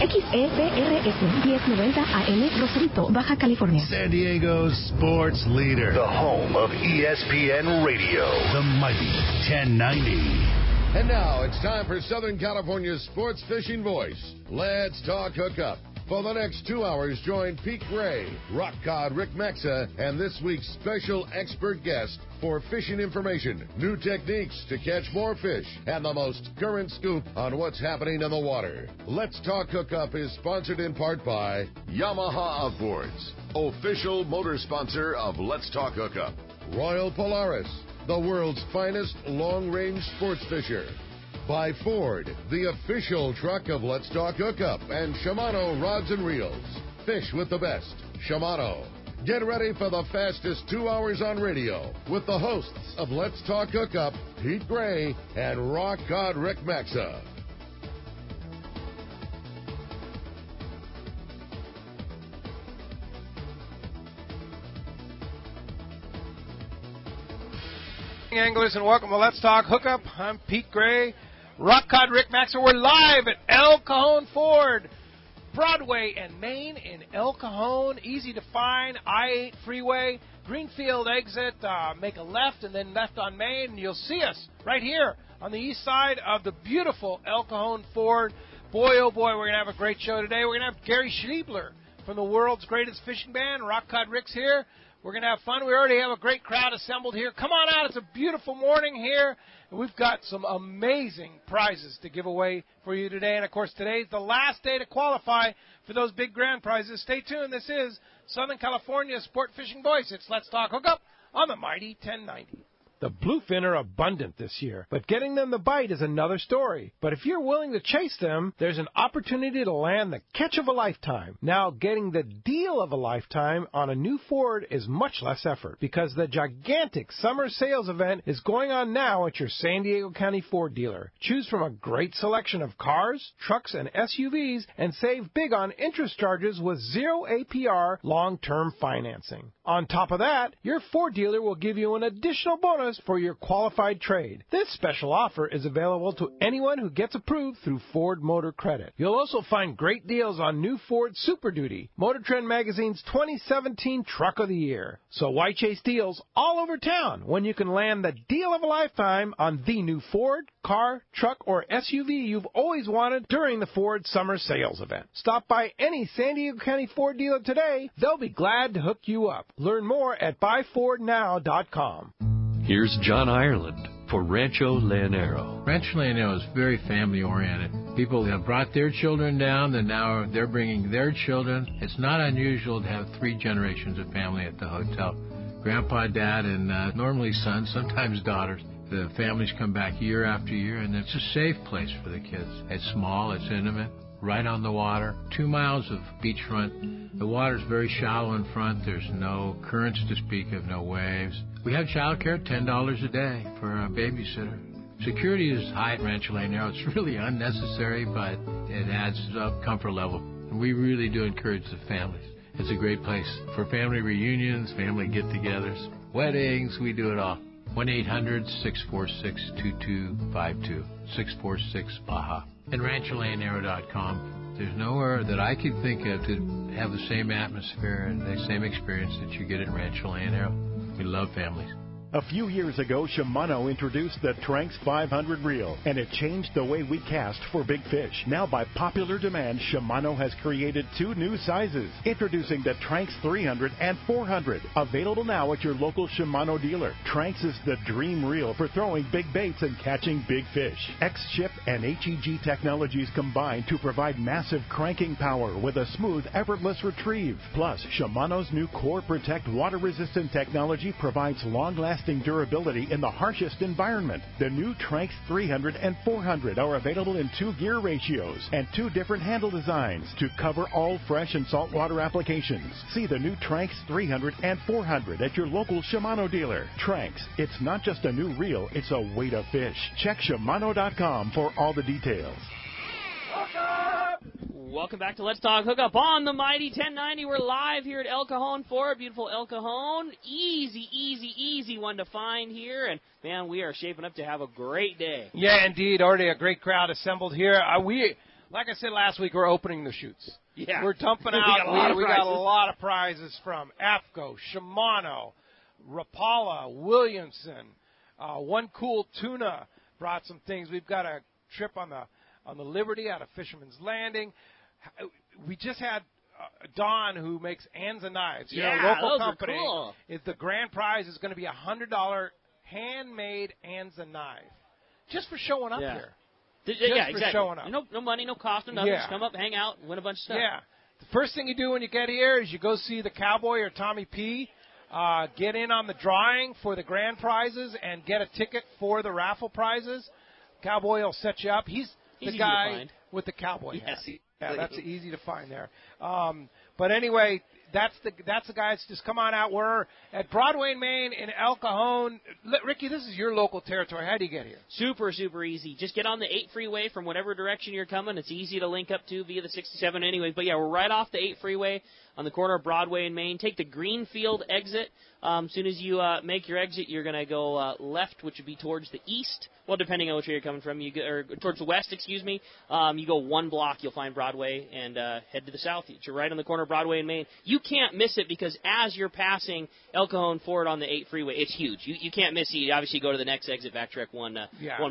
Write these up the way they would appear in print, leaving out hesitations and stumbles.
XEPRS 1090 AM, Rosarito, Baja California. San Diego's sports leader. The home of ESPN Radio. The mighty 1090. And now it's time for Southern California's sports fishing voice. Let's talk hookup. For the next 2 hours, join Pete Gray, rock cod Rick Maxa, and this week's special expert guest for fishing information, new techniques to catch more fish, and the most current scoop on what's happening in the water. Let's Talk Hookup is sponsored in part by Yamaha Outboards, official motor sponsor of Let's Talk Hookup. Royal Polaris, the world's finest long-range sports fisher. By Ford, the official truck of Let's Talk Hookup, and Shimano Rods and Reels. Fish with the best. Shimano. Get ready for the fastest 2 hours on radio with the hosts of Let's Talk Hookup, Pete Gray and rock cod Rick Maxa. Anglers, and welcome to Let's Talk Hookup. I'm Pete Gray, rock cod Rick Maxwell. We're live at El Cajon Ford, Broadway and Main in El Cajon. Easy to find, I-8 freeway, Greenfield exit, make a left and then left on Main, and you'll see us right here on the east side of the beautiful El Cajon Ford. Boy, oh boy, we're going to have a great show today. We're going to have Gary Shiebler from the world's greatest fishing band. Rock cod Rick's here. We're going to have fun. We already have a great crowd assembled here. Come on out. It's a beautiful morning here. And we've got some amazing prizes to give away for you today. And, of course, today's the last day to qualify for those big grand prizes. Stay tuned. This is Southern California's Sport Fishing Voice. It's Let's Talk Hookup on the mighty 1090. The bluefin are abundant this year, but getting them to bite is another story. But if you're willing to chase them, there's an opportunity to land the catch of a lifetime. Now, getting the deal of a lifetime on a new Ford is much less effort because the gigantic summer sales event is going on now at your San Diego County Ford dealer. Choose from a great selection of cars, trucks, and SUVs and save big on interest charges with 0 APR long-term financing. On top of that, your Ford dealer will give you an additional bonus for your qualified trade. This special offer is available to anyone who gets approved through Ford Motor Credit. You'll also find great deals on new Ford Super Duty, Motor Trend Magazine's 2017 Truck of the Year. So why chase deals all over town when you can land the deal of a lifetime on the new Ford, car, truck, or SUV you've always wanted during the Ford Summer Sales Event? Stop by any San Diego County Ford dealer today. They'll be glad to hook you up. Learn more at buyfordnow.com. Here's John Ireland for Rancho Leonero. Rancho Leonero is very family-oriented. People have brought their children down, and now they're bringing their children. It's not unusual to have 3 generations of family at the hotel. Grandpa, Dad, and normally sons, sometimes daughters. The families come back year after year, and it's a safe place for the kids. It's small, it's intimate, right on the water, 2 miles of beachfront. The water's very shallow in front. There's no currents to speak of, no waves. We have child care, $10 a day for a babysitter. Security is high at Rancho Leonero. It's really unnecessary, but it adds up comfort level. And we really do encourage the families. It's a great place for family reunions, family get-togethers, weddings. We do it all. 1-800-646-2252, 646-BAJA. And RanchoLeonero.com. There's nowhere that I could think of to have the same atmosphere and the same experience that you get at Rancho Leonero. We love families. A few years ago, Shimano introduced the Tranx 500 reel, and it changed the way we cast for big fish. Now, by popular demand, Shimano has created 2 new sizes, introducing the Tranx 300 and 400, available now at your local Shimano dealer. Tranx is the dream reel for throwing big baits and catching big fish. X-Ship and HEG technologies combine to provide massive cranking power with a smooth, effortless retrieve. Plus, Shimano's new Core Protect water-resistant technology provides long-lasting durability in the harshest environment. The new Tranx 300 and 400 are available in 2 gear ratios and 2 different handle designs to cover all fresh and saltwater applications. See the new Tranx 300 and 400 at your local Shimano dealer. Tranx, it's not just a new reel, it's a way to fish. Check Shimano.com for all the details. Welcome back to Let's Talk Hookup on the mighty 1090. We're live here at El Cajon Ford, beautiful El Cajon. Easy one to find here. And, man, we are shaping up to have a great day. Yeah, indeed. Already a great crowd assembled here. like I said last week, we're opening the chutes. Yeah. We're dumping We out. got a lot of We got a prizes. lot of prizes from AFCO, Shimano, Rapala, Williamson. One Cool Tuna brought some things. We've got a trip on the Liberty out of Fisherman's Landing. We just had Don, who makes Anza knives. Yeah, local those are company. cool. The grand prize is going to be a $100 handmade Anza knife, just for showing up here. Yeah, for exactly. showing up. No money, no cost, no nothing. Yeah. Just come up, hang out, win a bunch of stuff. Yeah. The first thing you do when you get here is you go see the Cowboy or Tommy P. Get in on the drawing for the grand prizes and get a ticket for the raffle prizes. Cowboy will set you up. He's the Easy to guy find. with the cowboy hat. Yes, Yeah, that's easy to find there. But anyway, that's the guys. Just come on out. We're at Broadway and Main in El Cajon. Ricky, this is your local territory. How do you get here? Super, super easy. Just get on the 8 freeway from whatever direction you're coming. It's easy to link up to via the 67 anyways. But, yeah, we're right off the 8 freeway on the corner of Broadway and Main. Take the Greenfield exit. As soon as you make your exit, you're going to go left, which would be towards the east. Well, depending on which way you're coming from, or towards the west, excuse me. You go one block, you'll find Broadway, and head to the south. You're right on the corner of Broadway and Main. You can't miss it because as you're passing El Cajon Ford on the 8 freeway, it's huge. You can't miss it. You obviously go to the next exit, backtrack one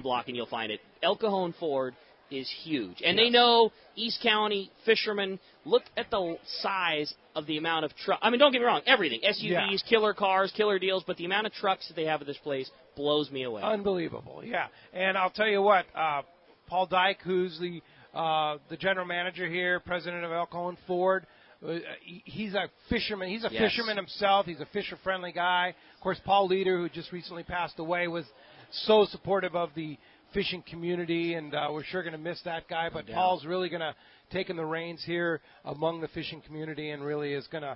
block, and you'll find it. El Cajon Ford is huge. And they know East County fishermen. Look at the size of the amount of trucks. I mean, don't get me wrong, everything. SUVs, killer cars, killer deals, but the amount of trucks that they have at this place blows me away. Unbelievable, yeah. And I'll tell you what, Paul Dyke, who's the general manager here, president of El Cajon Ford, he's a fisherman. He's a fisherman himself. He's a fisher-friendly guy. Of course, Paul Leader, who just recently passed away, was so supportive of the fishing community, and we're sure going to miss that guy. But Paul's really going to take in the reins here among the fishing community, and really is going to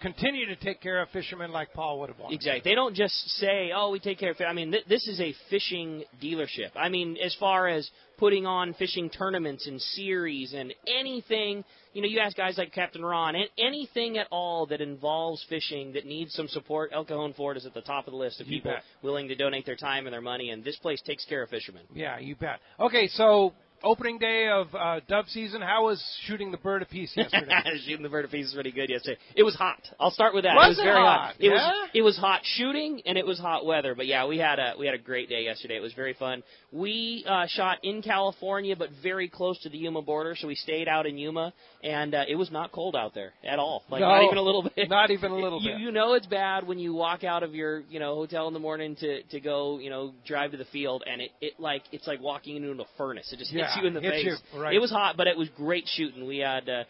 continue to take care of fishermen like Paul would have wanted. Exactly. They don't just say, "Oh, we take care of." I mean, this is a fishing dealership. I mean, as far as putting on fishing tournaments and series and anything, you ask guys like Captain Ron, and anything at all that involves fishing that needs some support, El Cajon Ford is at the top of the list of people willing to donate their time and their money, and this place takes care of fishermen. Yeah, you bet. Okay, so opening day of dove season, how was shooting the bird apiece yesterday? Shooting the bird apiece was pretty good yesterday. It was hot. I'll start with that. Was it was very hot. Yeah? It was hot shooting and it was hot weather. But yeah, we had a great day yesterday. It was very fun. We shot in California, but very close to the Yuma border, so we stayed out in Yuma, and it was not cold out there at all. Not even a little bit. Not even a little bit. You know it's bad when you walk out of your hotel in the morning to go drive to the field, and it's like walking into a furnace. It just hits you in the face. Right. It was hot, but it was great shooting. We had a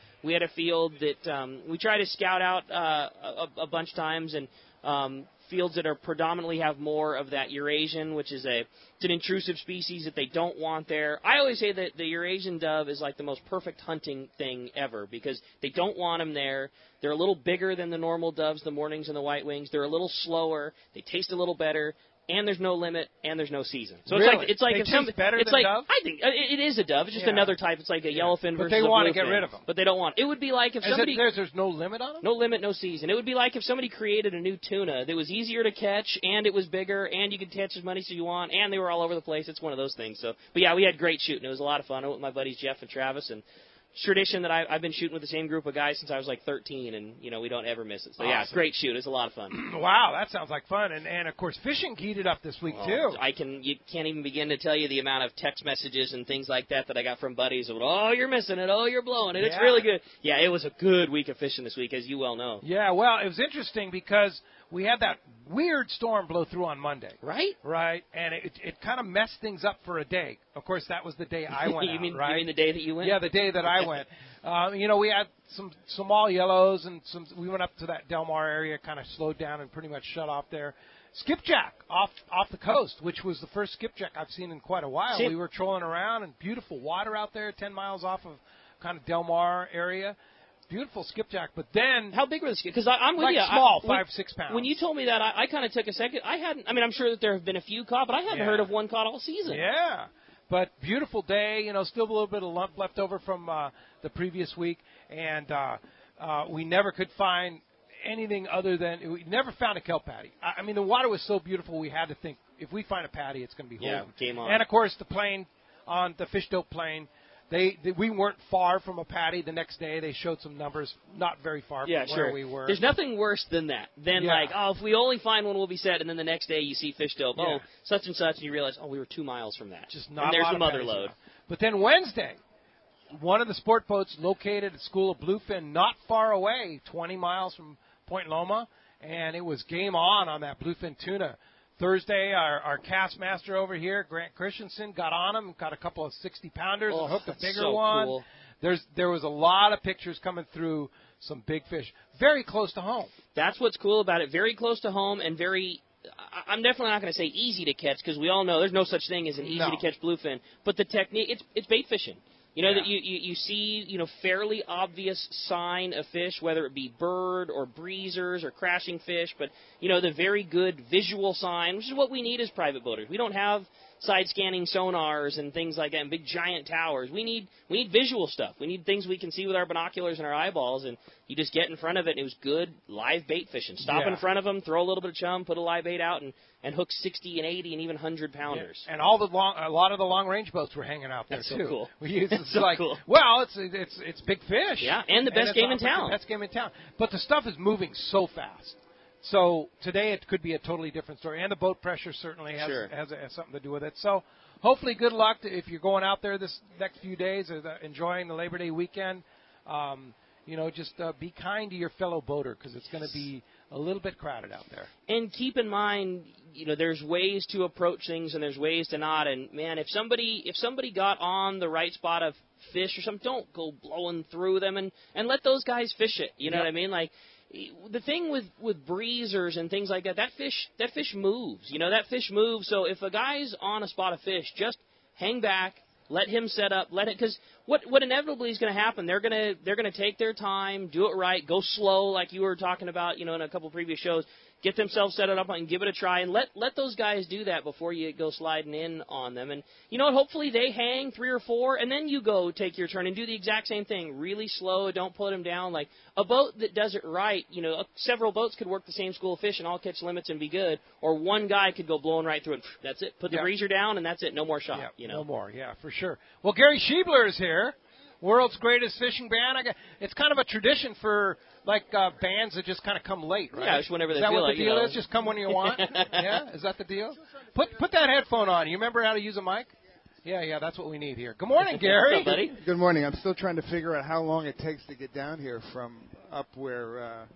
field that we try to scout out a bunch of times, and fields that are predominantly have more of that Eurasian, which is it's an intrusive species that they don't want there. I always say that the Eurasian dove is like the most perfect hunting thing ever because they don't want them there. They're a little bigger than the normal doves, the mornings and the white wings. They're a little slower. They taste a little better. And there's no limit, and there's no season. So really? it's like they if taste better than dove? I think it is a dove. It's just another type. It's like a yellowfin versus a bluefin. But they want to get rid of them. But they don't want. It would be like if somebody. There's no limit on them? No limit, no season. It would be like if somebody created a new tuna that was easier to catch, and it was bigger, and you could catch as many as you want, and they were all over the place. It's one of those things. So, but yeah, we had great shooting. It was a lot of fun. I went with my buddies Jeff and Travis, and tradition that I've been shooting with the same group of guys since I was like 13, and we don't ever miss it. So yeah, it's great shoot. It's a lot of fun. Wow, that sounds like fun. And of course, fishing heated up this week too. You can't even begin to tell you the amount of text messages and things like that I got from buddies of, oh, you're missing it, oh, you're blowing it. It's really good. Yeah, it was a good week of fishing this week, as you well know. Yeah, well, it was interesting because we had that weird storm blow through on Monday. Right. Right, and it kind of messed things up for a day. Of course, that was the day I went you mean right? the day that you went? Yeah, the day that I went. We had some all yellows, and we went up to that Del Mar area, kind of slowed down and pretty much shut off there. Skipjack off the coast, which was the first skipjack I've seen in quite a while. We were trolling around, and beautiful water out there, 10 miles off of kind of Del Mar area. Beautiful skipjack, but then how big were the skip? Because I'm with you. Small, 5-6 pounds. When you told me that, I kind of took a second. I'm sure that there have been a few caught, but I hadn't heard of one caught all season. Yeah, but beautiful day. Still a little bit of lump left over from the previous week, and we never could find anything other than we never found a kelp patty. I mean, the water was so beautiful, we had to think if we find a patty, it's going to be holding. Yeah, game on. And of course, the plane on the fish dope plane. we weren't far from a patty. The next day they showed some numbers not very far from where we were. There's nothing worse than that. If we only find one, we'll be set. And then the next day you see fish dope. Oh, such and such, and you realize, we were 2 miles from that. Just not and there's a lot the of mother patties load. enough. But then Wednesday, one of the sport boats located at School of Bluefin not far away, 20 miles from Point Loma, and it was game on that bluefin tuna. Thursday, our cast master over here, Grant Christensen, got on him, got a couple of 60-pounders and hooked a bigger one. Cool. There was a lot of pictures coming through, some big fish, very close to home. That's what's cool about it. Very close to home and very. I'm definitely not going to say easy to catch because we all know there's no such thing as an easy to catch bluefin. But the technique, it's bait fishing. That you see, fairly obvious sign of fish, whether it be bird or breezers or crashing fish, but, the very good visual sign, which is what we need as private boaters. We don't have side-scanning sonars and things like that and big giant towers. We need visual stuff. We need things we can see with our binoculars and our eyeballs, and you just get in front of it, and it was good live bait fishing. Stop in front of them, throw a little bit of chum, put a live bait out, and hook 60 and 80 and even 100-pounders. Yeah. And a lot of the long-range boats were hanging out there, That's too. So cool. It's so like, cool. Well, it's big fish. Yeah, and the best game in town. Best game in town. But the stuff is moving so fast. So today it could be a totally different story. And the boat pressure certainly has something to do with it. So hopefully good luck if you're going out there this next few days or enjoying the Labor Day weekend. Just be kind to your fellow boater because it's going to be a little bit crowded out there. And keep in mind, there's ways to approach things and there's ways to not. And, man, if somebody got on the right spot of fish or something, don't go blowing through them and let those guys fish it. You know what I mean? Like, the thing with breezers and things like that fish moves. That fish moves. So if a guy's on a spot of fish, just hang back, let him set up, because what inevitably is going to happen, they're going to take their time, do it right, go slow like you were talking about, in a couple previous shows. Get themselves set it up and give it a try, and let those guys do that before you go sliding in on them. And hopefully they hang 3 or 4, and then you go take your turn and do the exact same thing, really slow. Don't put them down. Like a boat that does it right, several boats could work the same school of fish and all catch limits and be good, or one guy could go blowing right through it. That's it. Put the breezer down, and that's it. No more shot. No more. Yeah, for sure. Well, Gary Shiebler is here. World's greatest fishing band. It's kind of a tradition for bands that just kind of come late, right? Yeah, just whenever they feel like. Is that what the deal is? Just come when you want? Yeah? Is that the deal? Put that headphone on. You remember how to use a mic? Yeah, that's what we need here. Good morning, Gary. What's up, buddy? Good morning. I'm still trying to figure out how long it takes to get down here from up where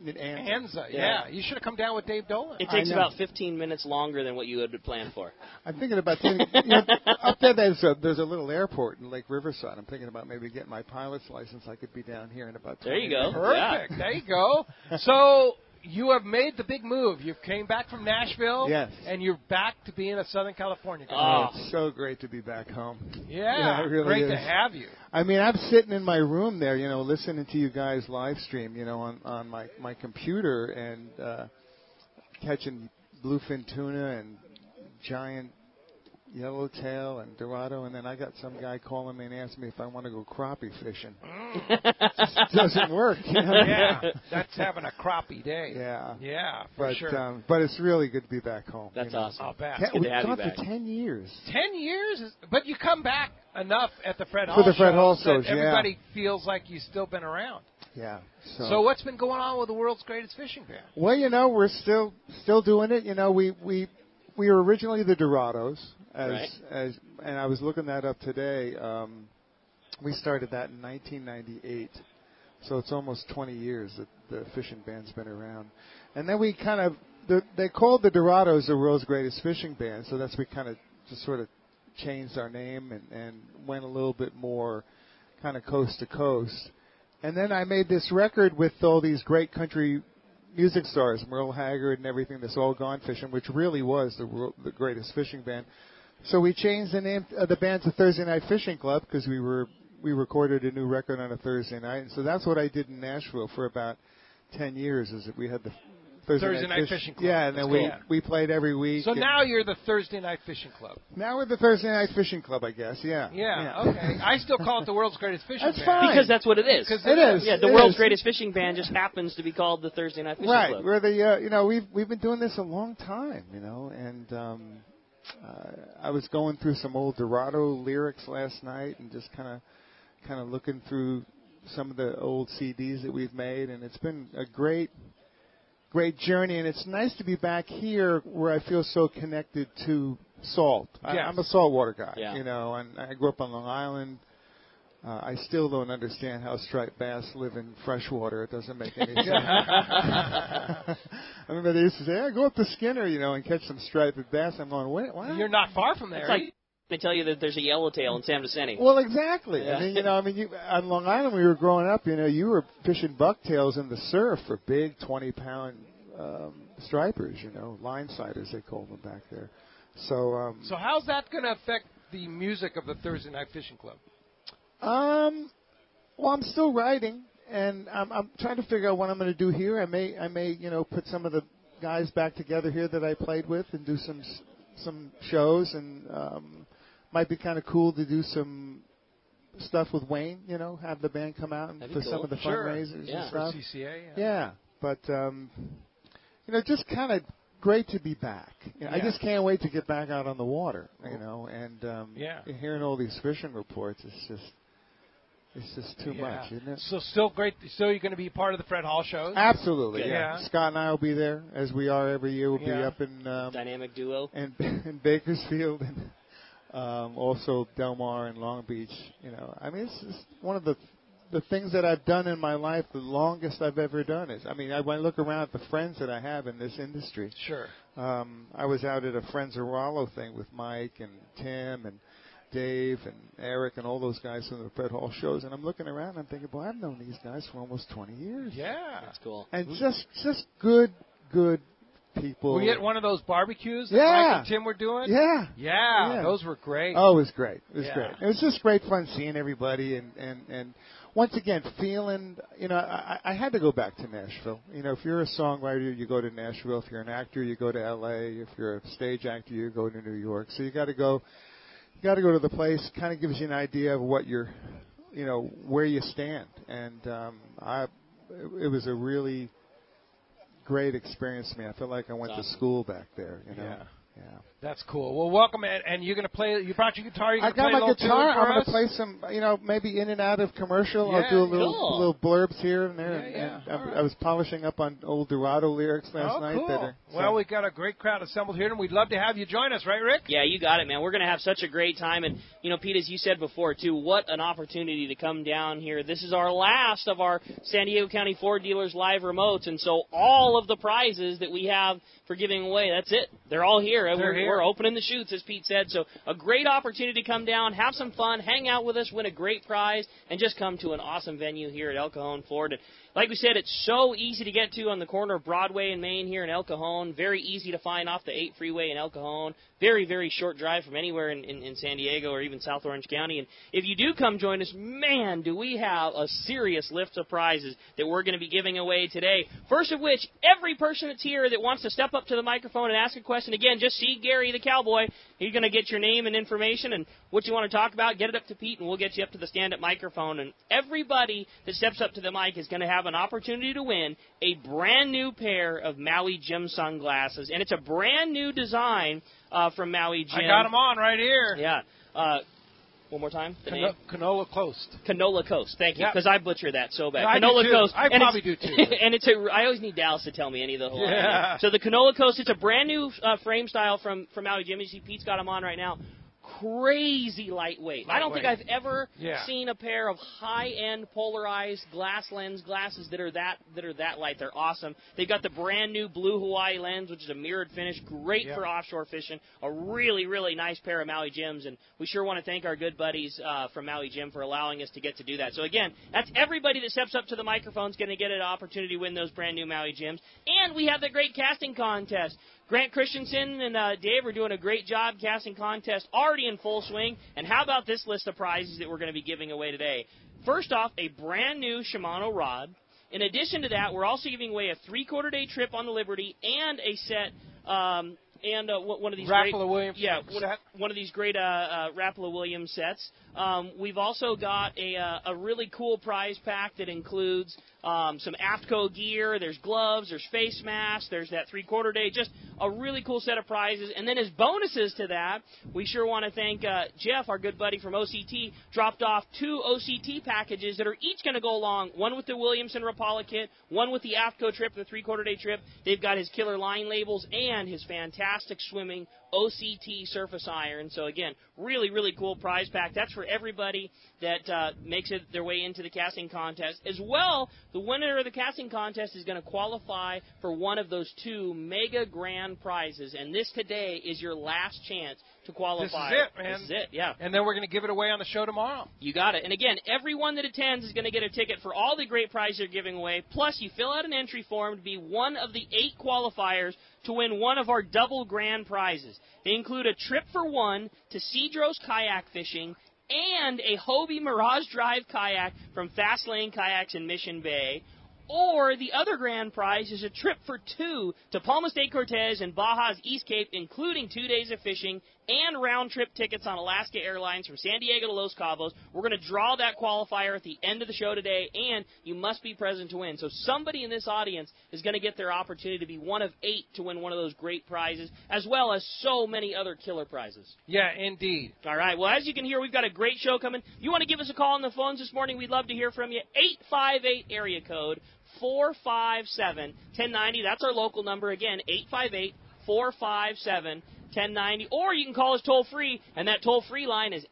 in Anza. Yeah. You should have come down with Dave Dolan. It takes about 15 minutes longer than what you had planned for. I'm thinking about up there. There's a little airport in Lake Riverside. I'm thinking about maybe getting my pilot's license. I could be down here in about 20 There you go. minutes. Perfect. Yeah. There you go. So you have made the big move. You came back from Nashville. Yes. And you're back to being a Southern California guy. Oh, it's so great to be back home. Yeah, it really great is. to have you. I mean, I'm sitting in my room there, listening to you guys live stream, on my computer and catching bluefin tuna and giant yellowtail and dorado, and then I got some guy calling me and asking me if I want to go crappie fishing. It just doesn't work. Yeah, that's having a crappie day. Yeah, for sure. But it's really good to be back home. That's awesome. I'll bet. Good to have you We've back. gone for 10 years. 10 years? But you come back enough at the Fred Hall For the Fred Hall shows, that everybody feels like you've still been around. Yeah. So what's been going on with the world's greatest fishing band? Well, we're still doing it. We were originally the Dorados, and I was looking that up today. We started that in 1998, so it's almost 20 years that the fishing band's been around. And then we kind of they called the Dorados the world's greatest fishing band, so we kind of just sort of changed our name and went a little bit more kind of coast to coast. And then I made this record with all these great country music stars, Merle Haggard and everything, that's all gone fishing, which really was the greatest fishing band. So we changed the name of the band to Thursday Night Fishing Club because we recorded a new record on a Thursday night. And so that's what I did in Nashville for about 10 years, is that we had the Thursday night Fishing Club. Yeah, and then we played every week. So now you're the Thursday Night Fishing Club. Now we're the Thursday Night Fishing Club, I guess, yeah. Yeah, okay. I still call it the world's greatest fishing band. That's fine. Because that's what it is. It is. Yeah, the world's greatest fishing band just happens to be called the Thursday Night Fishing Club. Right. We're the, we've been doing this a long time, and I was going through some old Dorado lyrics last night and just kind of looking through some of the old CDs that we've made, and it's been a great journey. And it's nice to be back here where I feel so connected to salt. Yes. I'm a saltwater guy, Yeah. you know, and I grew up on Long Island. I still don't understand how striped bass live in freshwater. It doesn't make any sense. I remember they used to say, "I go up to Skinner, you know, and catch some striped bass." I'm going, "Wait, what?" You're not far from there. It's like they tell you that there's a yellowtail in San Vicente. Well, exactly. Yeah. I mean, you know, on Long Island, we were growing up. You know, you were fishing bucktails in the surf for big 20-pound stripers. You know, line siders they call them back there. So how's that going to affect the music of the Thursday Night Fishing Club? Well, I'm still writing, and I'm trying to figure out what I'm going to do here. I may, you know, put some of the guys back together here that I played with and do some shows, and might be kind of cool to do some stuff with Wayne. You know, have the band come out and for some of the fundraisers and stuff. For CCA. Yeah, but you know, just kind of great to be back. You know, I just can't wait to get back out on the water. You know, and hearing all these fishing reports, it's just too much, isn't it? So still great. Still, you're going to be part of the Fred Hall shows? Absolutely, yeah. Scott and I will be there, as we are every year. We'll be up in Dynamic Duo in Bakersfield, and also Del Mar and Long Beach. You know, I mean, it's one of the things that I've done in my life. The longest I've ever done is. I mean, when I look around at the friends that I have in this industry. Sure. I was out at a Friends of Rollo thing with Mike and Tim and Dave and Eric and all those guys from the Fred Hall shows, and I'm looking around and I'm thinking, boy, I've known these guys for almost 20 years. Yeah. That's cool. And just good people. Were you at one of those barbecues that Mike and Tim were doing? Yeah. Those were great. Oh, it was great. It was great. It was just great fun seeing everybody and once again feeling, you know, I had to go back to Nashville. You know, if you're a songwriter, you go to Nashville. If you're an actor, you go to L.A. If you're a stage actor, you go to New York. So you got to go to the place. Kind of gives you an idea of what you're, you know, where you stand. And it was a really great experience for me. I felt like I went to school back there. You know. Yeah. That's cool. Well, welcome, and you're going to play. You brought your guitar. I got my guitar. I'm going to play some, you know, maybe in and out of commercial. I'll do a little blurbs here and there. And I was polishing up on old Dorado lyrics last night. Cool. Well, we've got a great crowd assembled here, and we'd love to have you join us, right, Rick? Yeah, you got it, man. We're going to have such a great time. And, you know, Pete, as you said before, too, what an opportunity to come down here. This is our last of our San Diego County Ford Dealers Live remotes. And so all of the prizes that we have for giving away, that's it. They're all here. We're opening the chutes, as Pete said. So a great opportunity to come down, have some fun, hang out with us, win a great prize, and just come to an awesome venue here at El Cajon Ford. And like we said, it's so easy to get to on the corner of Broadway and Main here in El Cajon. Very easy to find off the 8 freeway in El Cajon. Very, very short drive from anywhere in San Diego or even South Orange County. And if you do come join us, man, do we have a serious list of prizes that we're going to be giving away today. First of which, every person that's here that wants to step up to the microphone and ask a question, again, just see Gary the Cowboy. He's going to get your name and information and what you want to talk about. Get it up to Pete, and we'll get you up to the stand-up microphone. And everybody that steps up to the mic is going to have an opportunity to win a brand-new pair of Maui Jim sunglasses. And it's a brand-new design from Maui Jim. I got them on right here. Yeah. One more time. Canola Coast. Canola Coast. Thank you, because I butcher that so bad. No, Canola Coast. I probably do too. And I always need Dallas to tell me any of the whole. Yeah. So the Canola Coast. It's a brand new frame style from Maui Jim. You see, Pete's got them on right now. Crazy lightweight. I don't think I've ever seen a pair of high-end polarized glass lens glasses that are that light. They're awesome. They've got the brand new blue Hawaii lens, which is a mirrored finish, great for offshore fishing. A really, really nice pair of Maui Jims, and we sure want to thank our good buddies from Maui Jim for allowing us to get to do that. So again, that's everybody that steps up to the microphone is going to get an opportunity to win those brand new Maui Jims. And we have the great casting contest. Grant Christensen and Dave are doing a great job. Casting contest already in full swing. And how about this list of prizes that we're going to be giving away today? First off, a brand new Shimano rod. In addition to that, we're also giving away a 3/4-day trip on the Liberty and a set and one of these Rapala Williams one of these great Rapala Williams sets. We've also got a really cool prize pack that includes some AFTCO gear. There's gloves. There's face masks. There's that 3/4 day. Just a really cool set of prizes. And then as bonuses to that, we sure want to thank Jeff, our good buddy from OCT, dropped off 2 OCT packages that are each going to go along. One with the Williamson Rapala kit, one with the AFTCO trip, the 3/4 day trip. They've got his killer line labels and his fantastic swimming OCT surface iron. So, again, really, really cool prize pack. That's for everybody that makes it their way into the casting contest. As well, the winner of the casting contest is going to qualify for one of those 2 mega grand prizes. And this today is your last chance to qualify. This is it, man. This is it, yeah. And then we're going to give it away on the show tomorrow. You got it. And again, everyone that attends is going to get a ticket for all the great prizes they're giving away. Plus, you fill out an entry form to be one of the 8 qualifiers to win one of our double grand prizes. They include a trip for one to Cedros kayak fishing and a Hobie Mirage Drive kayak from Fast Lane Kayaks in Mission Bay. Or the other grand prize is a trip for 2 to Palmas de Cortez and Baja's East Cape, including 2 days of fishing and round-trip tickets on Alaska Airlines from San Diego to Los Cabos. We're going to draw that qualifier at the end of the show today, and you must be present to win. So somebody in this audience is going to get their opportunity to be one of 8 to win one of those great prizes, as well as so many other killer prizes. Yeah, indeed. All right, well, as you can hear, we've got a great show coming. If you want to give us a call on the phones this morning, we'd love to hear from you. 858 area code 457-1090. That's our local number. Again, 858-457-1090. Or you can call us toll-free, and that toll-free line is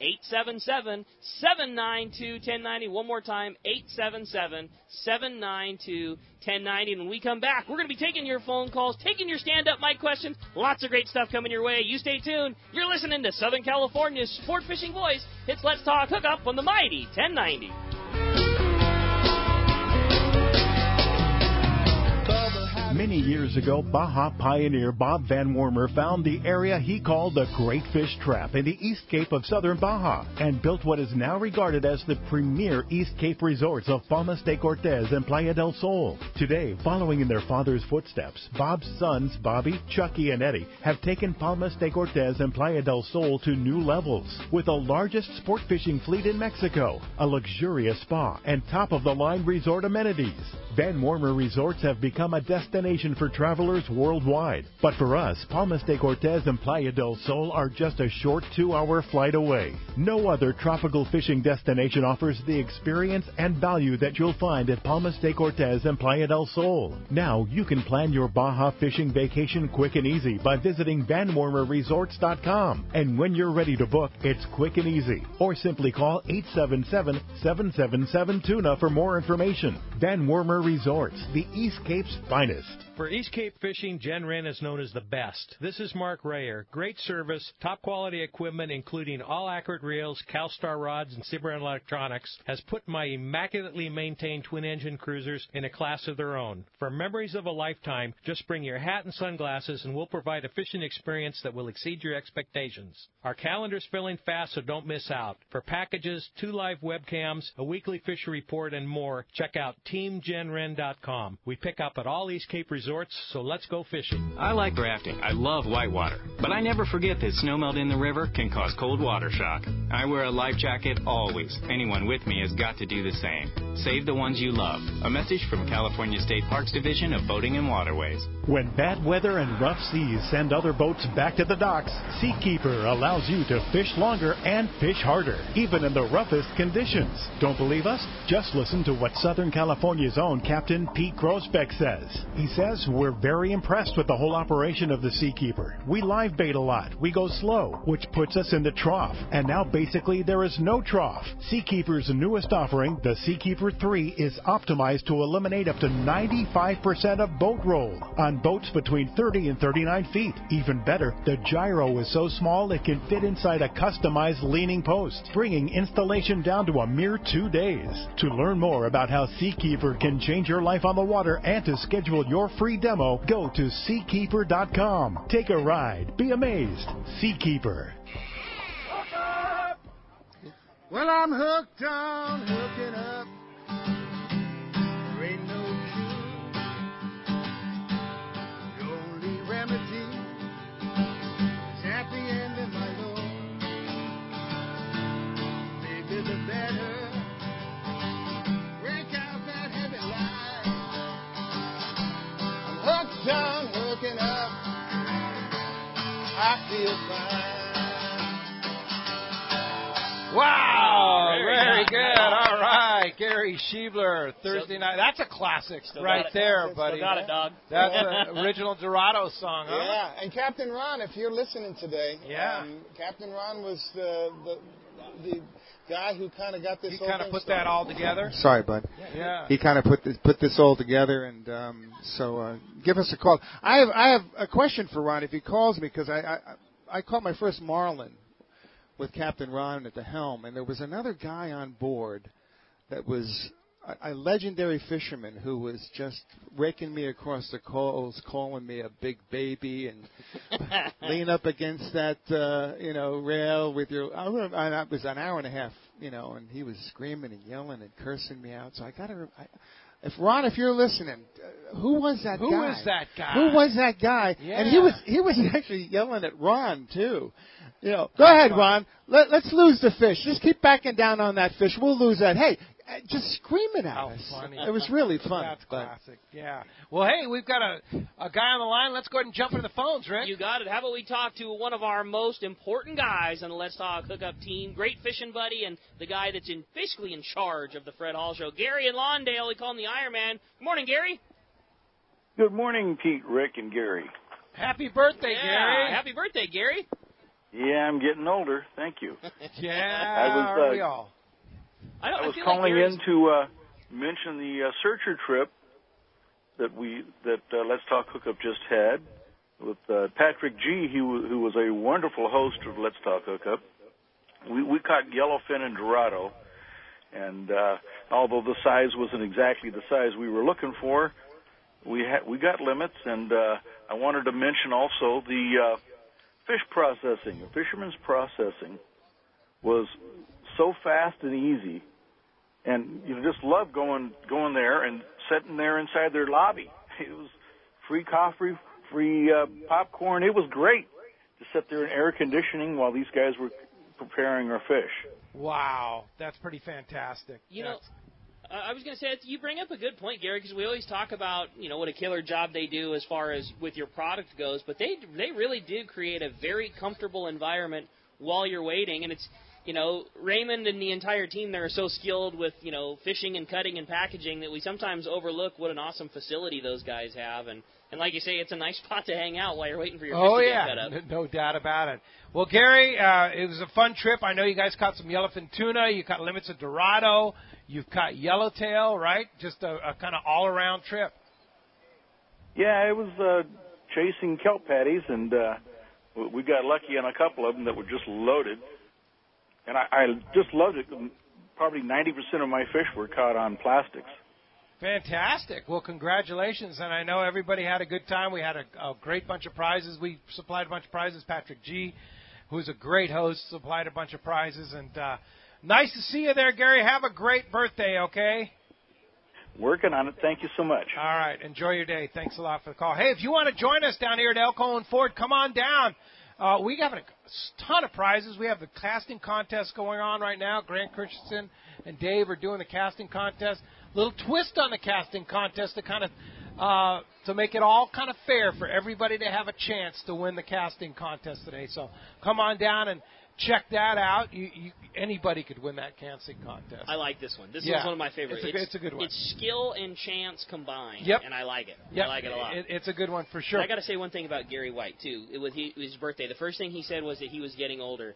877-792-1090. One more time, 877-792-1090. And when we come back, we're going to be taking your phone calls, taking your stand-up mic questions. Lots of great stuff coming your way. You stay tuned. You're listening to Southern California's sport fishing voice. It's Let's Talk Hookup on the mighty 1090. Many years ago, Baja pioneer Bob Van Wormer found the area he called the Great Fish Trap in the East Cape of southern Baja and built what is now regarded as the premier East Cape resorts of Palmas de Cortez and Playa del Sol. Today, following in their father's footsteps, Bob's sons, Bobby, Chucky, and Eddie, have taken Palmas de Cortez and Playa del Sol to new levels with the largest sport fishing fleet in Mexico, a luxurious spa, and top-of-the-line resort amenities. Van Wormer Resorts have become a destination for travelers worldwide. But for us, Palmas de Cortez and Playa del Sol are just a short 2-hour flight away. No other tropical fishing destination offers the experience and value that you'll find at Palmas de Cortez and Playa del Sol. Now you can plan your Baja fishing vacation quick and easy by visiting VanWormerResorts.com. And when you're ready to book, it's quick and easy. Or simply call 877-777-TUNA for more information. Van Wormer Resorts, the East Cape's finest. For East Cape Fishing, Jen Wren is known as the best. This is Mark Rayer. Great service, top quality equipment, including all accurate reels, CalStar rods, and Cimarron electronics, has put my immaculately maintained twin-engine cruisers in a class of their own. For memories of a lifetime, just bring your hat and sunglasses, and we'll provide a fishing experience that will exceed your expectations. Our calendar's filling fast, so don't miss out. For packages, 2 live webcams, a weekly fishery report, and more, check out TeamJenWren.com. We pick up at all East Cape resorts, so let's go fishing. I like rafting. I love whitewater. But I never forget that snowmelt in the river can cause cold water shock. I wear a life jacket always. Anyone with me has got to do the same. Save the ones you love. A message from California State Parks Division of Boating and Waterways. When bad weather and rough seas send other boats back to the docks, Seakeeper allows you to fish longer and fish harder, even in the roughest conditions. Don't believe us? Just listen to what Southern California's own Captain Pete Grosbeck says. He says, we're very impressed with the whole operation of the Seakeeper. We live bait a lot. We go slow, which puts us in the trough. And now basically there is no trough. Seakeeper's newest offering, the Seakeeper 3, is optimized to eliminate up to 95% of boat roll on boats between 30 and 39 feet. Even better, the gyro is so small it can fit inside a customized leaning post, bringing installation down to a mere 2 days. To learn more about how Seakeeper can change your life on the water and to schedule your free demo, go to Seakeeper.com. Take a ride. Be amazed. Seakeeper. Well, I'm hooked on hooking up. There ain't no cure. The only remedy is at the end of my road. Bigger the better. Break out that heavy line. feel fine. Wow, very nice. good. All right, Gary Shiebler, Thursday night. That's a classic right there, buddy. Still got it, dog. That's an original Dorado song, huh? Yeah, and Captain Ron, if you're listening today, Yeah. Captain Ron was the guy who kind of got this. He kind of put that all together. Sorry, bud. Yeah. He kind of put this all together, and so give us a call. I have a question for Ron if he calls me, because I caught my first marlin with Captain Ron at the helm, and there was another guy on board that was a legendary fisherman who was just raking me across the coals, calling me a big baby, and lean up against that rail with your. I remember, and it was an hour and a half, and he was screaming and yelling and cursing me out. So I got to. If Ron, if you're listening, who was that guy? Who was that guy? Who was that guy? Yeah. And he was actually yelling at Ron too. Go ahead, Ron. Let's lose the fish. Just keep backing down on that fish. We'll lose that. Hey, just screaming at us. Funny. It was really fun. That's classic. Yeah. Well, hey, we've got a guy on the line. Let's go ahead and jump into the phones, Rick. You got it. How about we talk to one of our most important guys on the Let's Talk Hookup team, great fishing buddy, and the guy that's basically in charge of the Fred Hall Show, Gary in Lawndale. We call him the Iron Man. Good morning, Gary. Good morning, Pete, Rick, and Gary. Happy birthday, Gary. Happy birthday, Gary. Yeah, I'm getting older. Thank you. Yeah, are we all? I was calling in to mention the searcher trip that Let's Talk Hookup just had with Patrick G., who was a wonderful host of Let's Talk Hookup. We caught yellowfin and Dorado, and although the size wasn't exactly the size we were looking for, we got limits. And I wanted to mention also the fish processing. The fisherman's processing was so fast and easy, and just love going there and sitting there inside their lobby. It was free coffee, free popcorn. It was great to sit there in air conditioning while these guys were preparing our fish. Wow, that's pretty fantastic. I was going to say, you bring up a good point, Gary, because we always talk about, what a killer job they do as far as with your product goes, but they really do create a very comfortable environment while you're waiting, and it's, Raymond and the entire team there are so skilled with, fishing and cutting and packaging that we sometimes overlook what an awesome facility those guys have, and like you say, it's a nice spot to hang out while you're waiting for your fish to get cut up. No doubt about it. Well, Gary, it was a fun trip. I know you guys caught some yellowfin tuna. You caught limits of Dorado. You've caught yellowtail, right? Just a kind of all-around trip. Yeah, it was chasing kelp patties, and we got lucky on a couple of them that were just loaded. And I just loved it. Probably 90% of my fish were caught on plastics. Fantastic. Well, congratulations. And I know everybody had a good time. We had a great bunch of prizes. We supplied a bunch of prizes. Patrick G., who's a great host, supplied a bunch of prizes. And nice to see you there, Gary. Have a great birthday, okay? Working on it. Thank you so much. All right. Enjoy your day. Thanks a lot for the call. Hey, if you want to join us down here at El Cajon Ford, come on down. We have a ton of prizes. We have the casting contest going on right now. Grant Christensen and Dave are doing the casting contest. Little twist on the casting contest to kind of to make it all kind of fair for everybody to have a chance to win the casting contest today. So come on down and check that out. Anybody could win that casting contest. I like this one. This is one of my favorites. It's a good one. It's skill and chance combined, and I like it. Yep. I like it a lot. It's a good one for sure. I got to say one thing about Gary White, too. With his birthday, the first thing he said was that he was getting older.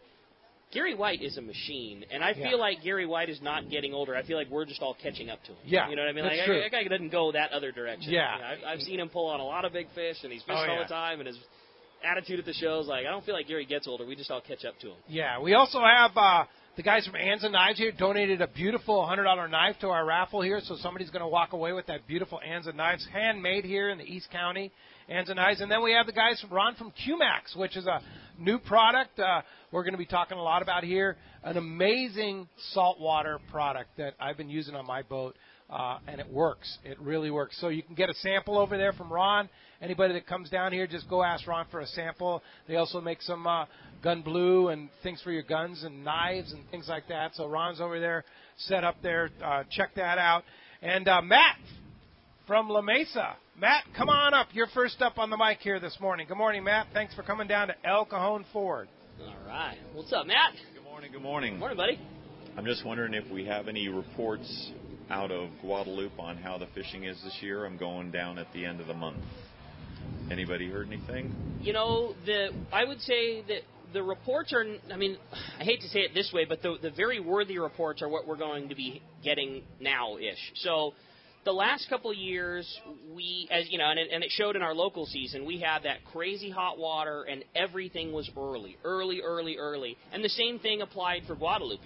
Gary White is a machine, and I feel like Gary White is not getting older. I feel like we're just all catching up to him. Yeah, you know what I mean? That's like true. that guy doesn't go that other direction. Yeah. I've seen him pull on a lot of big fish, and he's fishing all the time, and his attitude at the shows, I don't feel like Gary gets older. We just all catch up to him. Yeah, we also have the guys from Anza Knives here donated a beautiful $100 knife to our raffle here, so somebody's going to walk away with that beautiful Anza Knives, handmade here in the East County, Anza Knives. And then we have the guys from Ron from Q-Max, which is a new product we're going to be talking a lot about here, an amazing saltwater product that I've been using on my boat. And it works. It really works. So you can get a sample over there from Ron. Anybody that comes down here, just go ask Ron for a sample. They also make some gun blue and things for your guns and knives and things like that. So Ron's over there, set up there. Check that out. And Matt from La Mesa. Matt, come on up. You're first up on the mic here this morning. Good morning, Matt. Thanks for coming down to El Cajon Ford. All right. What's up, Matt? Good morning. Good morning. Morning, buddy. I'm just wondering if we have any reports out of Guadalupe on how the fishing is this year. I'm going down at the end of the month. Anybody heard anything? I would say that the reports are, I mean, I hate to say it this way, but the very worthy reports are what we're going to be getting now-ish. So the last couple of years, we, as you know, and it showed in our local season, we had that crazy hot water and everything was early. And the same thing applied for Guadalupe.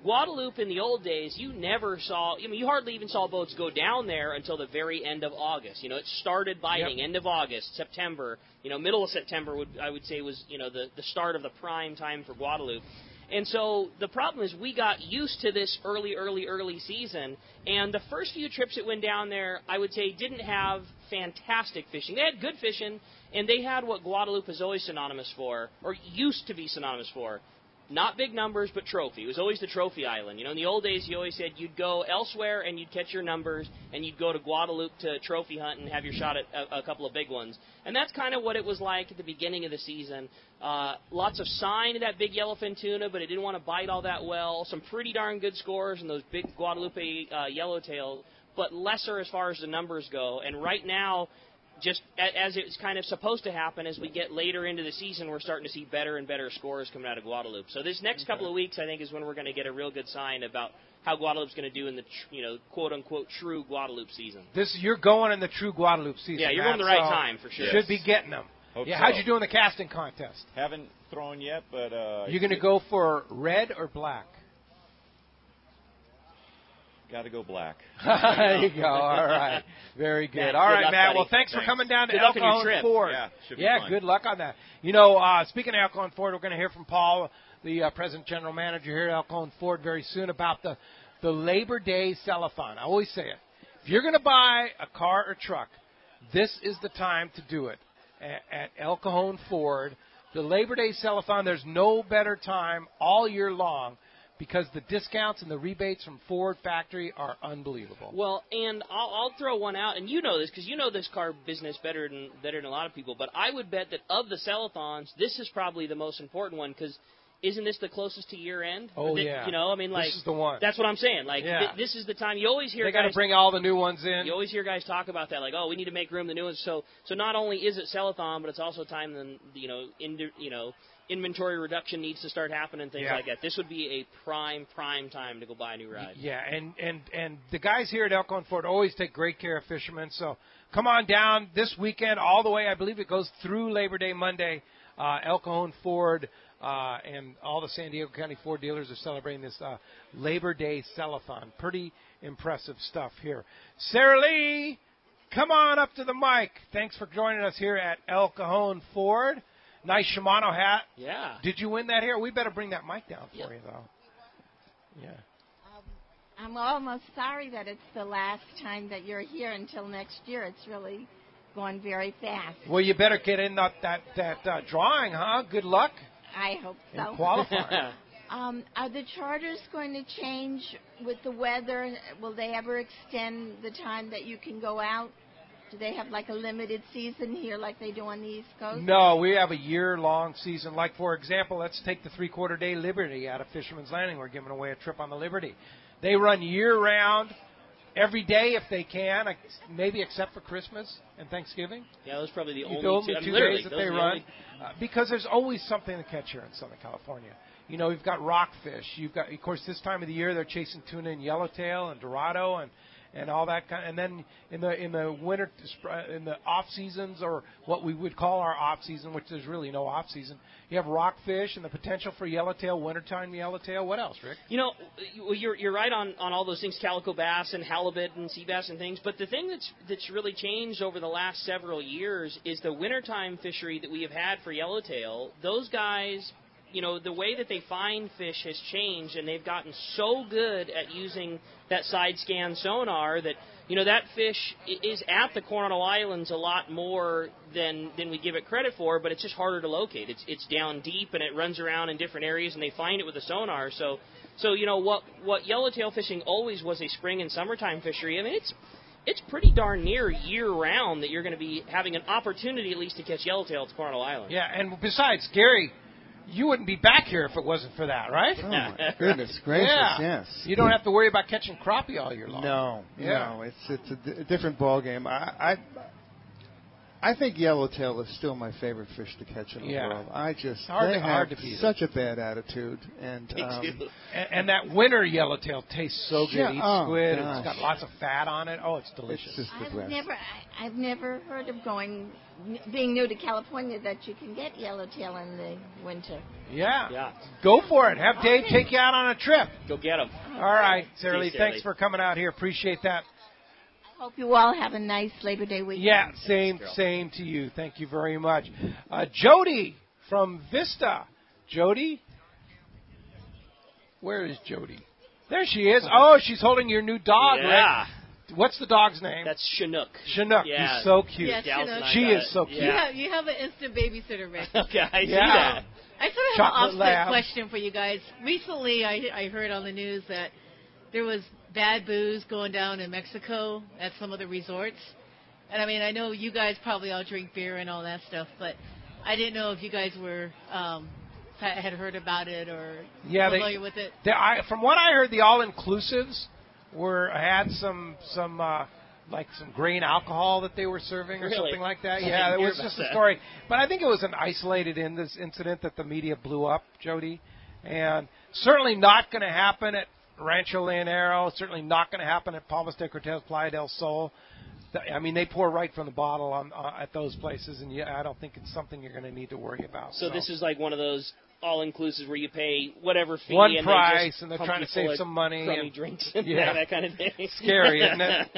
Guadalupe in the old days, you never saw, you hardly even saw boats go down there until the very end of August. It started biting end of August, September, middle of September I would say was, the start of the prime time for Guadalupe. And so the problem is we got used to this early season, and the first few trips that went down there, I would say, didn't have fantastic fishing. They had good fishing, and they had what Guadalupe is always synonymous for, or used to be synonymous for. Not big numbers, but trophy. It was always the trophy island. In the old days, you always said you'd go elsewhere and you'd catch your numbers, and you'd go to Guadalupe to trophy hunt and have your shot at a couple of big ones. And that's kind of what it was like at the beginning of the season. Lots of sign of that big yellowfin tuna, but it didn't want to bite all that well. Some pretty darn good scores in those big Guadalupe yellowtail, but lesser as far as the numbers go. And right now, just as it's kind of supposed to happen, as we get later into the season, we're starting to see better and better scores coming out of Guadalupe. So this next couple of weeks, I think, is when we're going to get a real good sign about how Guadalupe's going to do in the, quote-unquote, true Guadalupe season. You're going in the true Guadalupe season. Yeah, you're going the right time, for sure. Should be getting them. Hope yeah, so. How'd you do in the casting contest? Haven't thrown yet, but... You're going to go for red or black? Got to go black. There you go. All right. Very good. All right, Matt. Well, thanks for coming down to El Cajon Ford. Yeah, should be fun. Good luck on that. Speaking of El Cajon Ford, we're going to hear from Paul, the President General Manager here at El Cajon Ford, very soon about the Labor Day Sell-a-thon. I always say it. If you're going to buy a car or truck, this is the time to do it at El Cajon Ford. The Labor Day Sell-a-thon, there's no better time all year long, because the discounts and the rebates from Ford factory are unbelievable. Well, and I'll throw one out, and you know this because you know this car business better than a lot of people. But I would bet that of the sell-a-thons, this is probably the most important one because isn't this the closest to year end? Oh yeah. This is the one. That's what I'm saying. This is the time. You always hear they got to bring all the new ones in. You always hear guys talk about that, we need to make room for the new ones. So not only is it sell-a-thon, but it's also time then inventory reduction needs to start happening, things like that. This would be a prime time to go buy a new ride. Yeah, and the guys here at El Cajon Ford always take great care of fishermen. So come on down this weekend all the way. I believe it goes through Labor Day Monday. El Cajon Ford and all the San Diego County Ford dealers are celebrating this Labor Day Sell-a-thon. Pretty impressive stuff here. Sarah Lee, come on up to the mic. Thanks for joining us here at El Cajon Ford. Nice Shimano hat. Yeah. Did you win that here? We better bring that mic down for you, though. Yeah. I'm almost sorry that it's the last time that you're here until next year. It's really going very fast. Well, you better get in that drawing, huh? Good luck. I hope so. And qualify. Are the charters going to change with the weather? Will they ever extend the time that you can go out? Do they have a limited season here like they do on the East Coast? No, we have a year-long season. Like, for example, let's take the three-quarter-day Liberty out of Fisherman's Landing. We're giving away a trip on the Liberty. They run year-round, every day if they can, maybe except for Christmas and Thanksgiving. Yeah, those are probably the only two days that they run. Because there's always something to catch here in Southern California. You've got rockfish. You've got, of course, this time of the year they're chasing tuna and yellowtail and dorado and all that kind. And then in the winter, in the off seasons, or what we would call our off season, which there's really no off season, you have rockfish and the potential for yellowtail, wintertime yellowtail. What else, Rick? You're right on all those things, calico bass and halibut and sea bass and things. But the thing that's really changed over the last several years is the wintertime fishery that we have had for yellowtail. Those guys, the way that they find fish has changed, and they've gotten so good at using that side scan sonar that, that fish is at the Coronado Islands a lot more than we give it credit for, but it's just harder to locate. It's down deep, and it runs around in different areas, and they find it with the sonar. So what yellowtail fishing always was a spring and summertime fishery. I mean, it's pretty darn near year-round that you're going to be having an opportunity at least to catch yellowtail at Coronado Island. Yeah, and besides, Gary, you wouldn't be back here if it wasn't for that, right? Oh, my goodness gracious, yes. You don't have to worry about catching crappie all year long. No, it's a different ball game. I think yellowtail is still my favorite fish to catch in the world. They have such a bad attitude, and that winter yellowtail tastes so good. Eat squid, gosh. It's got lots of fat on it. Oh, it's delicious. It's just the best. I've never heard of being new to California, that you can get yellowtail in the winter. Yeah. Go for it. Have Dave take you out on a trip. Go get them. All right, Sarah Lee, thanks for coming out here. Appreciate that. Hope you all have a nice Labor Day weekend. Yeah, same to you. Thank you very much. Jody from Vista. Jody? Where is Jody? There she is. Oh, she's holding your new dog, Yeah. Rick. What's the dog's name? That's Chinook. Chinook. Yeah. He's so cute. Yeah, Chinook. She is so cute. You have an instant babysitter, Rick. Okay, I see that. I sort of have an offset question for you guys. Recently, I heard on the news that there was bad booze going down in Mexico at some of the resorts. And, I mean, I know you guys probably all drink beer and all that stuff, but I didn't know if you guys were had heard about it or familiar with it. From what I heard, the all-inclusives had some grain alcohol that they were serving or something like that. Yeah, it was just a story. But I think it was an isolated incident that the media blew up, Jody. And certainly not going to happen at Rancho Leonero, certainly not going to happen at Palmas de Cortez, Playa del Sol. I mean, they pour right from the bottle at those places, and I don't think it's something you're going to need to worry about. So this is like one of those all-inclusives where you pay whatever fee. One and price, and they're trying to save some money. Crummy drinks and that kind of thing. Scary, isn't it?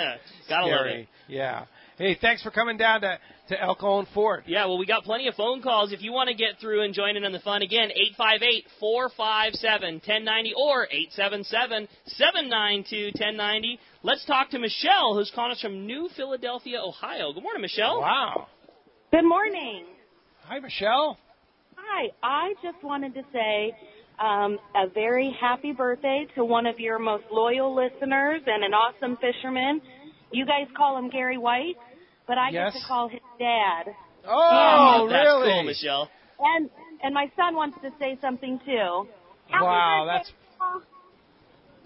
Gotta love it. Yeah. Hey, thanks for coming down to El Cajon Ford. Yeah, well, we got plenty of phone calls. If you want to get through and join in on the fun, again, 858-457-1090 or 877-792-1090. Let's talk to Michelle, who's calling us from New Philadelphia, Ohio. Good morning, Michelle. Wow. Good morning. Hi, Michelle. Hi. I just wanted to say a very happy birthday to one of your most loyal listeners and an awesome fisherman. You guys call him Gary White, but I get to call his dad. Oh, really? That's cool, Michelle. And my son wants to say something too. Wow, that's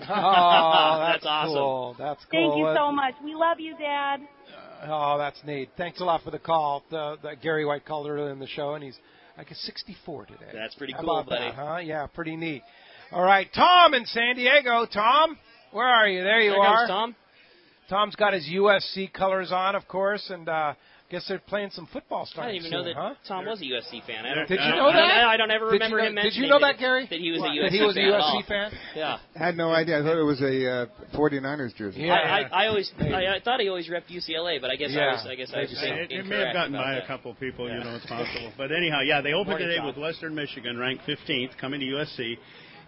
that's awesome. Cool. That's cool. Thank you so much. We love you, Dad. Oh, that's neat. Thanks a lot for the call. Gary White called earlier in the show, and he's, I guess, 64 today. That's pretty How cool, about buddy. that, huh? Yeah, pretty neat. All right, Tom in San Diego. Tom, where are you? There you are. Tom. Tom's got his USC colors on, of course, and I guess they're playing some football I starting didn't even know that huh? Tom was a USC fan. Did you know that? I don't ever remember him mentioning. Did you know that, Gary? That he was a USC fan. That he was a USC fan? Yeah. I had no idea. I thought it was a 49ers jersey. Yeah. I thought he always repped UCLA, but I guess I was It may have gotten by a couple of people, it's possible. But anyhow, they opened today with Western Michigan, ranked 15th, coming to USC.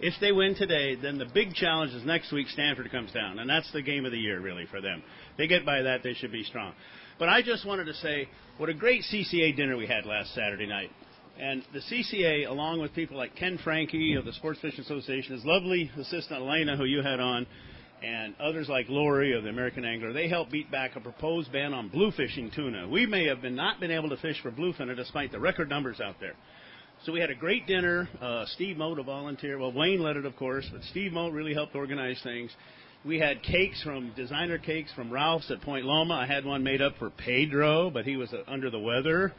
If they win today, then the big challenge is next week Stanford comes down, and that's the game of the year, really, for them. They get by that, they should be strong. But I just wanted to say what a great CCA dinner we had last Saturday night. And the CCA, along with people like Ken Franke of the Sports Fishing Association, his lovely assistant Elena, who you had on, and others like Lori of the American Angler, they helped beat back a proposed ban on bluefishing tuna. We may have not been able to fish for bluefin despite the record numbers out there. So we had a great dinner. Steve Mote, a volunteer. Well, Wayne led it, of course, but Steve Mote really helped organize things. We had designer cakes from Ralph's at Point Loma. I had one made up for Pedro, but he was under the weather.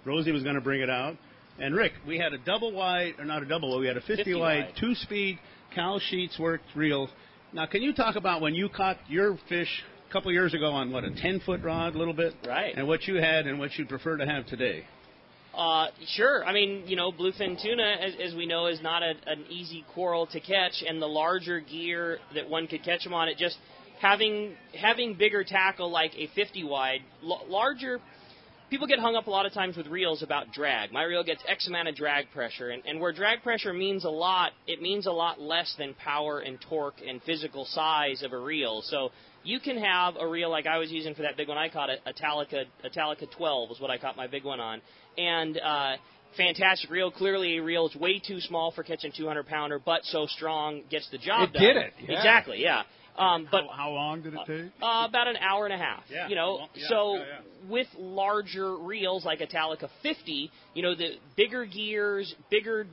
Rosie was going to bring it out. And, Rick, we had a we had a 50 wide, 2-speed Cal Sheets worked reel. Now, can you talk about when you caught your fish a couple years ago on, a 10-foot rod, a little bit? Right. And what you had and what you'd prefer to have today? Sure. I mean, bluefin tuna, as we know, is not an easy coral to catch, and the larger gear that one could catch them on, it just having bigger tackle like a 50 wide, larger. People get hung up a lot of times with reels about drag. My reel gets X amount of drag pressure, and where drag pressure means a lot, it means a lot less than power and torque and physical size of a reel. So you can have a reel like I was using for that big one I caught, a Talica 12 was what I caught my big one on. And fantastic reel. Clearly a reel is way too small for catching 200-pounder, but so strong, gets the job done. It did it. Yeah. Exactly, yeah. But how long did it take? About an hour and a half. Yeah. With larger reels like Italica 50, the bigger gears, bigger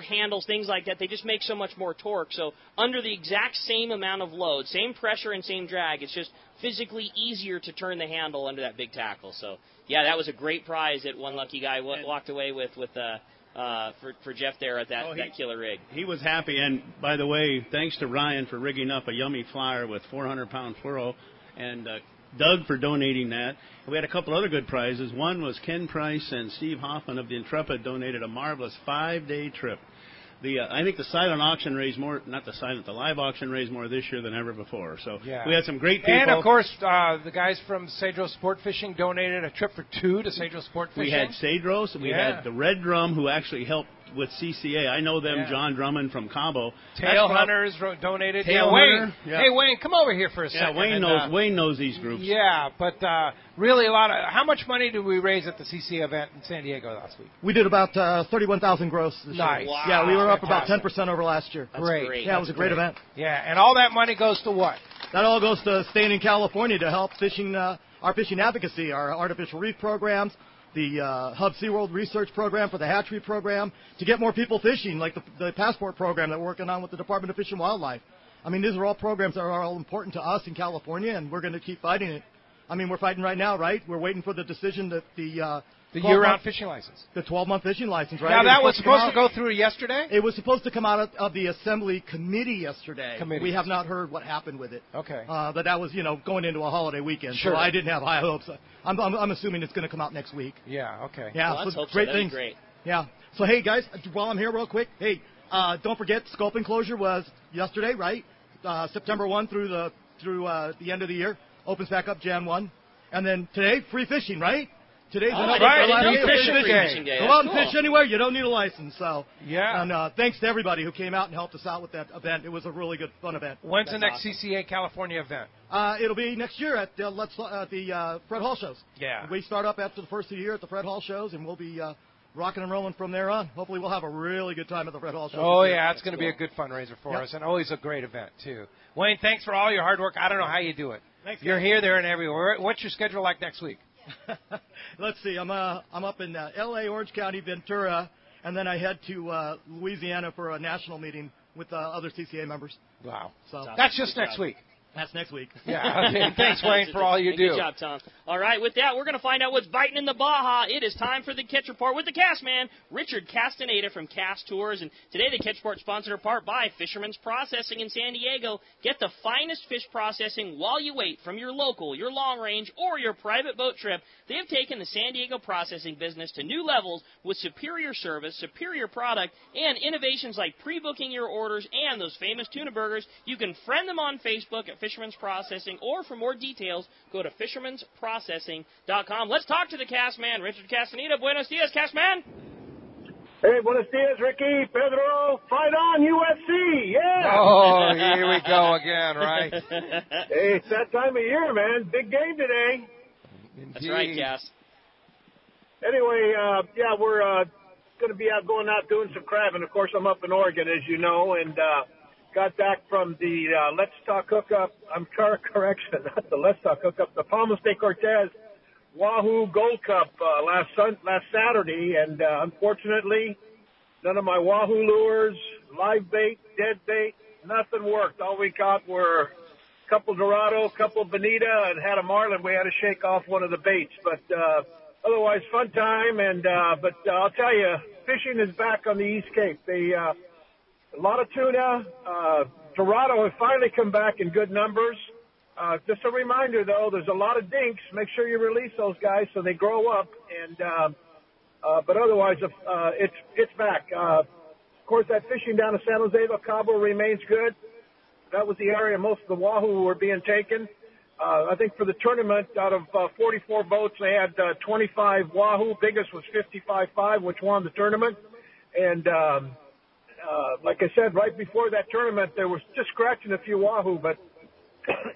handles, things like that, they just make so much more torque. So under the exact same amount of load, same pressure and same drag, it's just physically easier to turn the handle under that big tackle. So, yeah, that was a great prize that one lucky guy walked away with for Jeff there at that killer rig. He was happy, and by the way, thanks to Ryan for rigging up a yummy flyer with 400-pound fluoro, and Doug for donating that. We had a couple other good prizes. One was Ken Price and Steve Hoffman of the Intrepid donated a marvelous 5-day trip. I think the silent auction raised more, the live auction raised more this year than ever before. So we had some great people. And, of course, the guys from Cedros Sport Fishing donated a trip for 2 to Cedros Sport Fishing. We had Cedros, and we had the Red Drum, who actually helped with CCA. I know them, John Drummond from Cabo. Tail Hunters donated. Wayne. Yeah. Hey, Wayne, come over here for a second. Yeah, Wayne knows these groups. Yeah, but really how much money did we raise at the CCA event in San Diego last week? We did about 31,000 gross this year. Wow. Yeah, we were up about 10% over last year. That's great. Yeah, it was a great event. Yeah, and all that money goes to what? That all goes to staying in California to help our fishing advocacy, our artificial reef programs, the Hub SeaWorld research program for the hatchery program, to get more people fishing, like the passport program that we're working on with the Department of Fish and Wildlife. I mean, these are all programs that are all important to us in California, and we're going to keep fighting it. I mean, we're fighting right now, right? We're waiting for the decision that the year-round fishing license. The 12-month fishing license, right? Now, that was supposed to go through yesterday? It was supposed to come out of the Assembly Committee yesterday. We have not heard what happened with it. Okay. But that was, going into a holiday weekend, sure. So I didn't have high hopes. I'm assuming it's going to come out next week. Yeah, okay. Yeah, well, let's hope great so. That'd things. Be great. Yeah. So, hey, guys, while I'm here real quick, don't forget, sculpin closure was yesterday, right? September 1 through the end of the year. Opens back up Jan 1. And then today, free fishing, right? Today's another fishing day. Go out and fish anywhere. You don't need a license. So yeah. And thanks to everybody who came out and helped us out with that event. It was a really good, fun event. When's the next CCA California event? It'll be next year at the Fred Hall shows. Yeah. We start up after the first of the year at the Fred Hall shows, and we'll be rocking and rolling from there on. Hopefully we'll have a really good time at the Fred Hall shows. Oh, yeah, it's going to be a good fundraiser for us, and always a great event, too. Wayne, thanks for all your hard work. I don't know how you do it. Thanks, You're here, there, and everywhere. What's your schedule like next week? Let's see. I'm up in L.A., Orange County, Ventura, and then I head to Louisiana for a national meeting with other CCA members. Wow. So that's just next week. That's next week. Yeah. Okay. Thanks, Wayne, for all you do. Good job, Tom. All right, with that, we're going to find out what's biting in the Baja. It is time for the Catch Report with the cast man, Richard Castaneda from Cast Tours. And today, the Catch Report is sponsored in part by Fisherman's Processing in San Diego. Get the finest fish processing while you wait from your local, your long range, or your private boat trip. They have taken the San Diego processing business to new levels with superior service, superior product, and innovations like pre-booking your orders and those famous tuna burgers. You can friend them on Facebook at Fisherman's Processing, or for more details, go to fishermansprocessing.com. Let's talk to the cast man, Richard Castaneda. Buenos dias, cast man. Hey, buenos dias, Ricky, Pedro. Fight on, USC, yeah. Oh, here we go again, right? Hey, it's that time of year, man. Big game today. Indeed. That's right, Cass. Anyway, we're going to be going out doing some crabbing. Of course, I'm up in Oregon, as you know, and got back from the Let's Talk Hookup. Correction, not the Let's Talk Hookup. The Palmas de Cortez Wahoo Gold Cup last Saturday, and unfortunately, none of my Wahoo lures, live bait, dead bait, nothing worked. All we caught were a couple Dorado, a couple Bonita, and had a marlin. We had to shake off one of the baits, but otherwise, fun time. And but I'll tell you, fishing is back on the East Cape. A lot of tuna. Dorado have finally come back in good numbers. Just a reminder, though, there's a lot of dinks. Make sure you release those guys so they grow up. And but otherwise, it's back. Of course, that fishing down in San Jose del Cabo remains good. That was the area most of the wahoo were being taken. I think for the tournament, out of 44 boats, they had 25 wahoo. Biggest was 55.5, which won the tournament. And like I said, right before that tournament, there was just scratching a few wahoo, but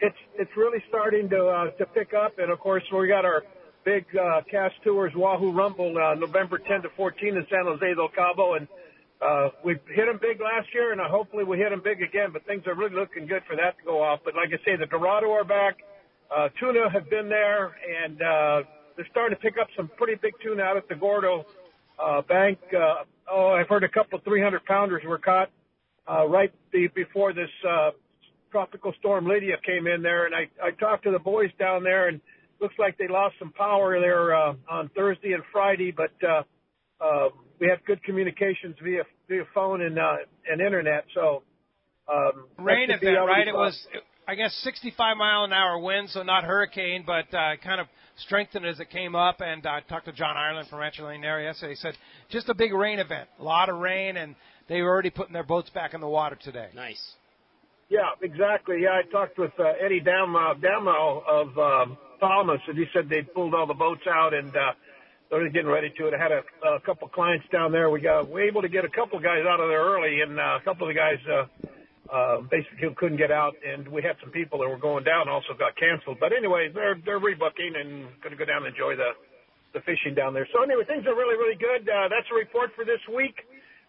it's really starting to pick up. And of course, we got our big Cast Tours Wahoo Rumble November 10 to 14 in San Jose del Cabo, and we hit them big last year, and hopefully we hit them big again, but things are really looking good for that to go off. But like I say, the Dorado are back. Tuna have been there, and they're starting to pick up some pretty big tuna out at the Gordo bank. I've heard a couple 300-pounders were caught right before this tropical storm Lydia came in there, and I talked to the boys down there, and looks like they lost some power there on Thursday and Friday, but we had good communications via phone and internet. So rain event, right? It was, I guess, 65-mile-an-hour wind, so not hurricane, but kind of strengthened as it came up. And I talked to John Ireland from Rancho Lane area yesterday. He said just a big rain event, a lot of rain, and they were already putting their boats back in the water today. Nice. Yeah, exactly. Yeah, I talked with Eddie Damo of Thomas, and he said they'd pulled all the boats out and they're getting ready to it. I had a couple clients down there. We were able to get a couple of guys out of there early, and a couple of the guys basically couldn't get out, and we had some people that were going down also got canceled. But anyway, they're rebooking and going to go down and enjoy the fishing down there. So anyway, things are really, really good. That's a report for this week.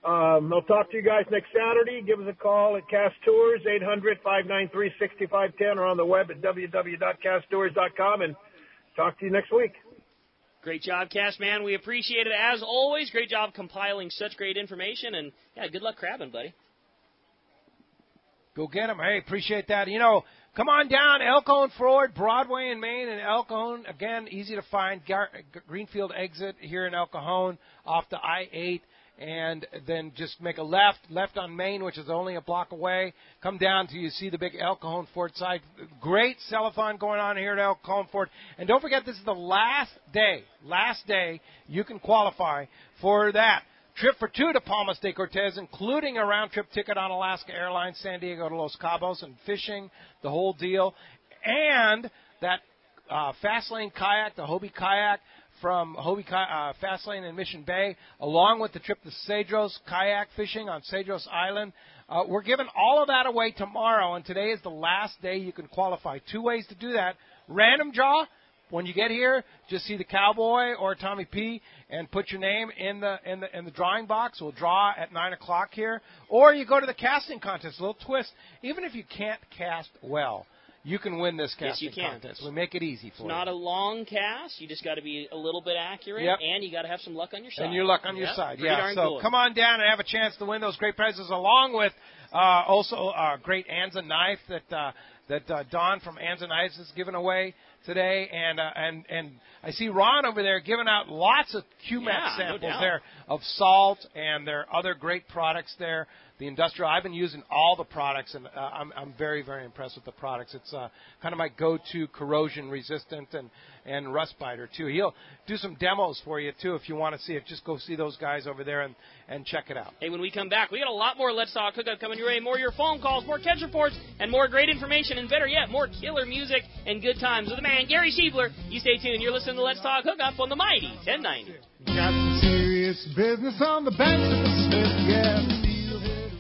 I'll talk to you guys next Saturday. Give us a call at Cast Tours, 800-593-6510, or on the web at www.casttours.com, and talk to you next week. Great job, Cass, man. We appreciate it as always. Great job compiling such great information, and yeah, good luck crabbing, buddy. Go get them. Hey, appreciate that. You know, come on down, El Cajon Forward, Broadway in Maine, and El Cajon, again, easy to find. Greenfield exit here in El Cajon off the I-8. And then just make a left on Main, which is only a block away. Come down till you see the big El Cajon Ford side. Great sell-a-thon going on here at El Cajon Ford. And don't forget, this is the last day you can qualify for that trip for two to Palmas de Cortez, including a round-trip ticket on Alaska Airlines, San Diego to Los Cabos, and fishing, the whole deal. And that Fast Lane kayak, the Hobie kayak, from Hobie Fast Lane in Mission Bay, along with the trip to Cedros kayak fishing on Cedros Island. We're giving all of that away tomorrow, and today is the last day you can qualify. Two ways to do that. Random draw. When you get here, just see the Cowboy or Tommy P. and put your name in the drawing box. We'll draw at 9 o'clock here. Or you go to the casting contest. A little twist. Even if you can't cast well, you can win this casting contest. We make it easy for you. It's not a long cast. You just got to be a little bit accurate, and you got to have some luck on your side. And your luck on your side, yeah. So come on down and have a chance to win those great prizes, along with also a great Anza knife that Don from Anza Knives is giving away today, and I see Ron over there giving out lots of QMAX samples there of salt, and there are other great products there. The industrial, I've been using all the products, and I'm very, very impressed with the products. It's kind of my go-to corrosion resistant and rust biter too. He'll do some demos for you too if you want to see it. Just go see those guys over there and check it out. Hey, when we come back, we got a lot more Let's Talk Hookup coming your way. More of your phone calls, more catch reports, and more great information, and better yet, more killer music and good times with the man Gary Shiebler. You stay tuned. You're listening to Let's Talk Hookup on the mighty 1090. Got some serious business on the banks of the Smith, yeah.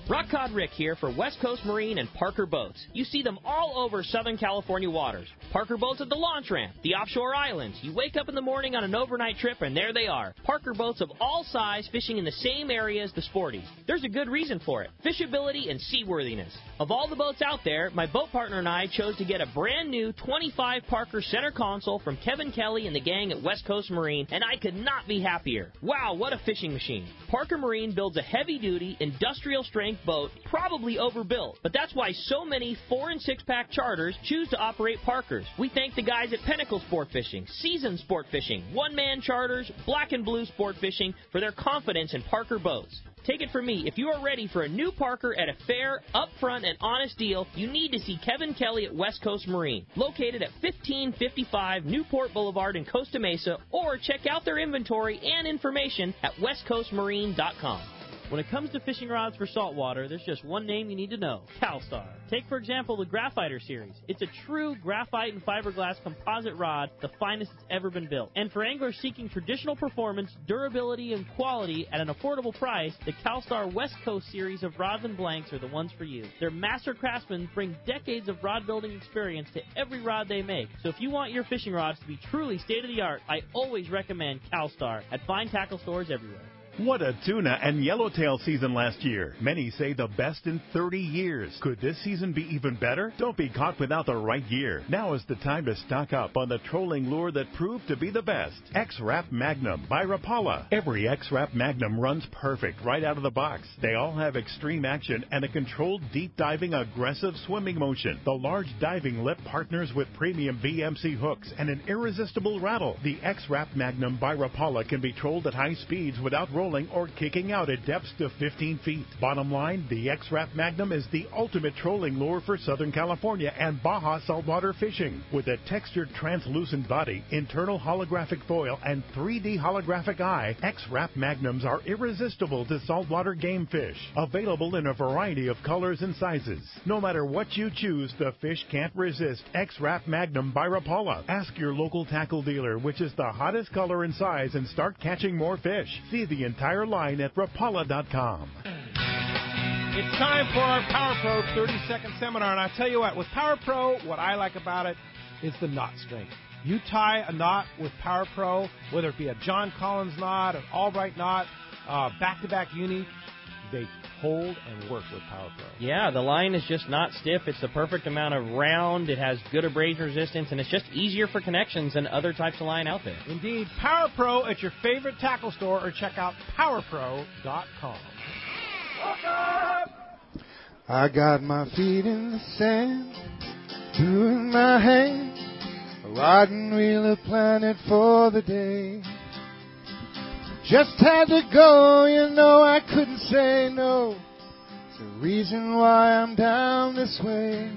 Rock Cod Rick here for West Coast Marine and Parker Boats. You see them all over Southern California waters. Parker Boats at the launch ramp, the offshore islands. You wake up in the morning on an overnight trip, and there they are. Parker Boats of all size fishing in the same area as the sporties. There's a good reason for it: fishability and seaworthiness. Of all the boats out there, my boat partner and I chose to get a brand new 25 Parker center console from Kevin Kelly and the gang at West Coast Marine, and I could not be happier. Wow, what a fishing machine. Parker Marine builds a heavy-duty, industrial-strength boat, probably overbuilt, but that's why so many 4- and 6-pack charters choose to operate Parkers. We thank the guys at Pinnacle Sport Fishing, Season Sport Fishing, One-Man Charters, Black and Blue Sport Fishing for their confidence in Parker boats. Take it from me, if you are ready for a new Parker at a fair, upfront, and honest deal, you need to see Kevin Kelly at West Coast Marine, located at 1555 Newport Boulevard in Costa Mesa, or check out their inventory and information at westcoastmarine.com. When it comes to fishing rods for saltwater, there's just one name you need to know: CalStar. Take, for example, the Graphiter series. It's a true graphite and fiberglass composite rod, the finest it's ever been built. And for anglers seeking traditional performance, durability, and quality at an affordable price, the CalStar West Coast series of rods and blanks are the ones for you. Their master craftsmen bring decades of rod building experience to every rod they make. So if you want your fishing rods to be truly state-of-the-art, I always recommend CalStar at fine tackle stores everywhere. What a tuna and yellowtail season last year. Many say the best in 30 years. Could this season be even better? Don't be caught without the right gear. Now is the time to stock up on the trolling lure that proved to be the best. X-Rap Magnum by Rapala. Every X-Rap Magnum runs perfect right out of the box. They all have extreme action and a controlled deep diving aggressive swimming motion. The large diving lip partners with premium VMC hooks and an irresistible rattle. The X-Rap Magnum by Rapala can be trolled at high speeds without rolling or kicking out at depths to 15 feet. Bottom line, the X-Rap Magnum is the ultimate trolling lure for Southern California and Baja saltwater fishing. With a textured translucent body, internal holographic foil, and 3D holographic eye, X-Rap Magnums are irresistible to saltwater game fish. Available in a variety of colors and sizes. No matter what you choose, the fish can't resist X-Rap Magnum by Rapala. Ask your local tackle dealer which is the hottest color and size and start catching more fish. See the entire line at rapala.com. It's time for our Power Pro 30-second seminar, and I tell you what, with Power Pro, what I like about it is the knot strength. You tie a knot with Power Pro, whether it be a John Collins knot, an Albright knot, back-to-back uni, they hold and work with Power Pro. Yeah, the line is just not stiff. It's the perfect amount of round. It has good abrasion resistance, and it's just easier for connections than other types of line out there. Indeed. Power Pro at your favorite tackle store, or check out PowerPro.com. I got my feet in the sand, two in my hand, a rod and reel, a planet for the day. Just had to go, you know I couldn't say no. It's the reason why I'm down this way.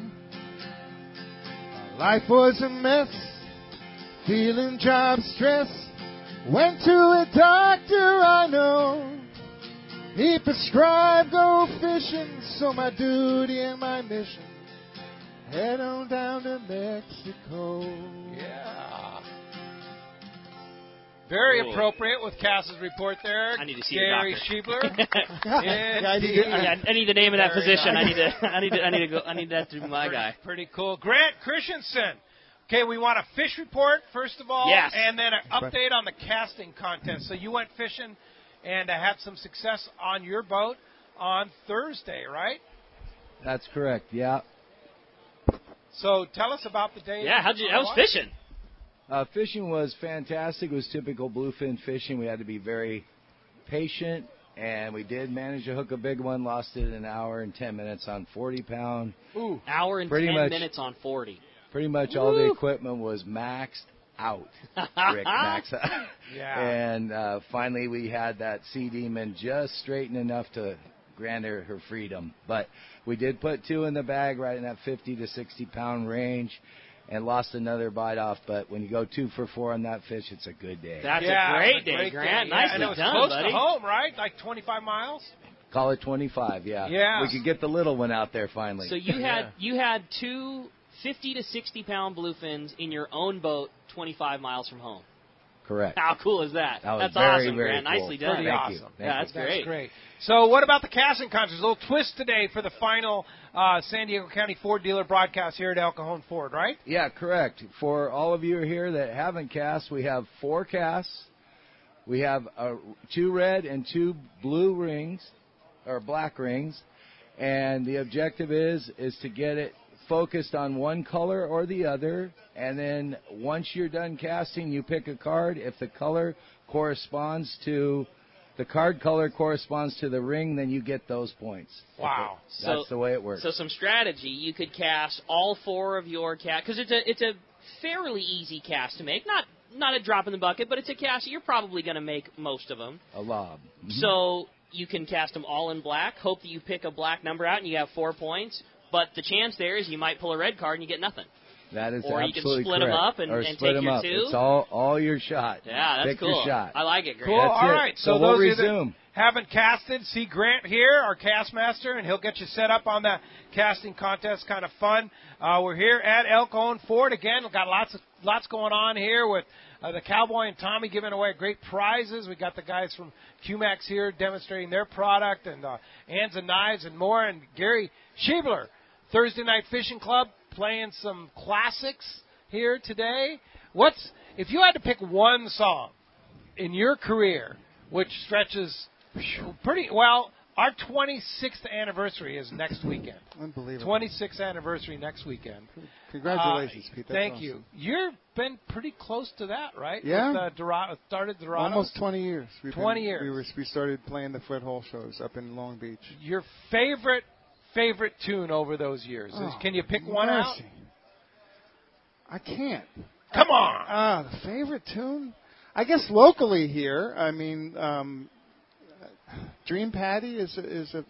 My life was a mess, feeling job stress. Went to a doctor I know. He prescribed go fishing, so my duty and my mission, head on down to Mexico. Yeah. Very appropriate with Cass's report there. I need to see Gary the Shiebler. I need the name of that physician. I need that to be my guy. Pretty cool. Grant Christensen. Okay, we want a fish report first of all, yes, and then an update on the casting contest. So you went fishing and had some success on your boat on Thursday, right? That's correct. Yeah. So tell us about the day. Yeah, how was fishing? Fishing was fantastic. It was typical bluefin fishing. We had to be very patient, and we did manage to hook a big one. Lost it in an hour and 10 minutes on 40-pound. Ooh, hour and 10 minutes on 40. Pretty much all the equipment was maxed out. Rick, maxed out. Yeah. And finally we had that sea demon just straighten enough to grant her freedom. But we did put two in the bag right in that 50 to 60-pound range. And lost another bite off, but when you go 2 for 4 on that fish, it's a good day. That's a great day, Grant. Nicely and it was done, close buddy. to home, right? Like 25 miles? Call it 25, yeah. Yeah. We could get the little one out there finally. So you had two 50 to 60-pound bluefins in your own boat 25 miles from home. Correct. How cool is that? That's very, awesome, very Grant. Cool. Nicely done. Pretty awesome. Yeah, that's great. So what about the casting contest? A little twist today for the final San Diego County Ford dealer broadcast here at El Cajon Ford, right? Yeah, correct. For all of you here that haven't cast, we have 4 casts. We have 2 red and 2 blue rings, or black rings. And the objective is to get it focused on one color or the other, and then once you're done casting, you pick a card. If the color corresponds to the card color corresponds to the ring, then you get those points. Wow. That's the way it works. So some strategy, you could cast all 4 of your cast, because it's a fairly easy cast to make. Not a drop in the bucket, but it's a cast you're probably going to make most of them. A lob. Mm-hmm. So you can cast them all in black, hope that you pick a black number out and you have 4 points. But the chance there is you might pull a red card and you get nothing. That is or absolutely you can split correct. them up and take your 2. It's all your shot. Yeah, that's Pick cool. your shot. I like it, Grant. Cool. All right. So those we'll of you that resume. haven't casted, see Grant here, our cast master, and he'll get you set up on that casting contest. Kind of fun. We're here at El Cajon Ford again. We've got lots going on here with the Cowboy and Tommy giving away great prizes. We got the guys from QMax here demonstrating their product, and Hands and Knives and more. And Gary Shiebler, Thursday Night Fishing Club, playing some classics here today. If you had to pick one song in your career, which stretches pretty well. Our 26th anniversary is next weekend. Unbelievable. 26th anniversary next weekend. Congratulations, Pete. That's thank awesome. you. You've been pretty close to that, right? Yeah. With, started Dorados? Almost 20 years. 20 years. We started playing the Fred Hall shows up in Long Beach. Your favorite tune over those years? Can you pick one out? I can't. Come on. The favorite tune? I guess locally here, I mean, Dream Patty is a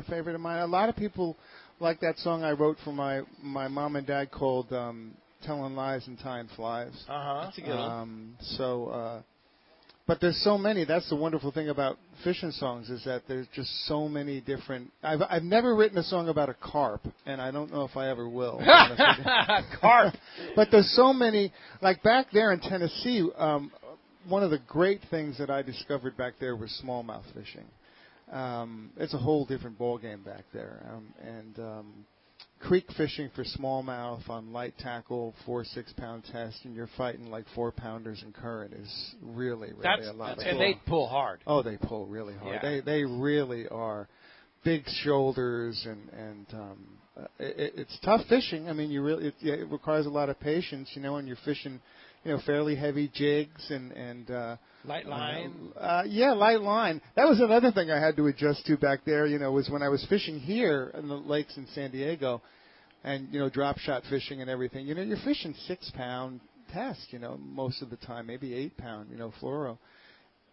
favorite of mine. A lot of people like that song I wrote for my mom and dad called "Telling Lies and Time Flies." That's a good one. But there's so many. That's the wonderful thing about fishing songs is that there's just so many different. I've never written a song about a carp, and I don't know if I ever will. Carp. But there's so many. Like back there in Tennessee. One of the great things that I discovered back there was smallmouth fishing. It's a whole different ball game back there. Creek fishing for smallmouth on light tackle, 4-6 pound test, and you're fighting like 4-pounders in current is really a lot of fun. And they pull hard. Oh, they pull really hard. Yeah. They really are big shoulders and it's tough fishing. I mean, it requires a lot of patience, and you're fishing. Fairly heavy jigs and light line. Light line. That was another thing I had to adjust to back there. Was when I was fishing here in the lakes in San Diego, and drop shot fishing and everything. You're fishing 6 pound test. Most of the time, maybe 8 pound. Fluoro.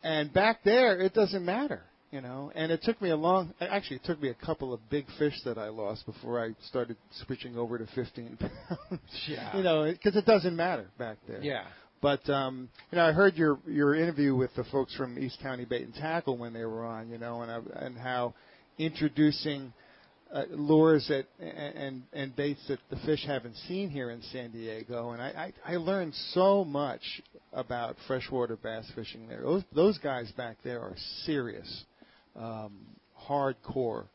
And back there, it doesn't matter. And it took me it took me a couple of big fish that I lost before I started switching over to 15 pounds. Yeah. Because it doesn't matter back there. Yeah. But, I heard your interview with the folks from East County Bait and Tackle when they were on, and how introducing lures and baits that the fish haven't seen here in San Diego. And I learned so much about freshwater bass fishing there. Those guys back there are serious. Hardcore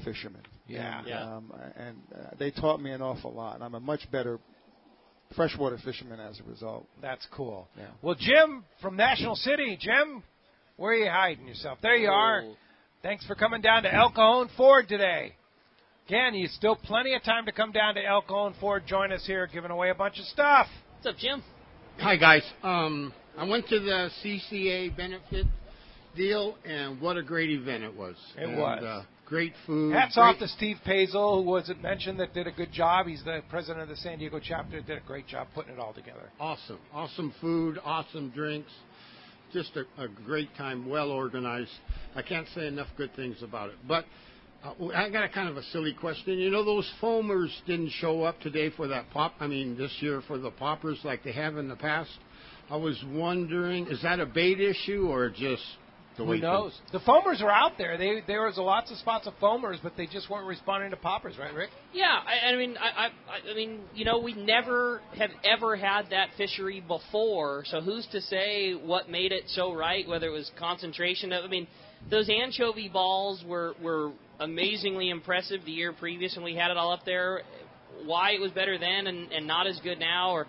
fishermen. Yeah. And they taught me an awful lot. I'm a much better freshwater fisherman as a result. That's cool. Yeah. Well, Jim from National City. Jim, where are you hiding yourself? There you are. Thanks for coming down to El Cajon Ford today. Again, you still plenty of time to come down to El Cajon Ford. Join us here, giving away a bunch of stuff. What's up, Jim? Hi, guys. I went to the CCA benefit deal, and what a great event it was. It was. Great food. Hats off to Steve Pazel, who wasn't mentioned, that did a good job. He's the president of the San Diego chapter. Did a great job putting it all together. Awesome. Awesome food, awesome drinks. Just a great time, well organized. I can't say enough good things about it. But I got a kind of a silly question. Those foamers didn't show up today for that this year for the poppers like they have in the past. I was wondering, is that a bait issue or just the way? Who knows? The foamers are out there. There was lots of spots of foamers, but they just weren't responding to poppers, right, Rick? Yeah, I mean, we never have ever had that fishery before. So who's to say what made it so right? Whether it was concentration of, those anchovy balls were amazingly impressive the year previous when we had it all up there. Why it was better then and not as good now, or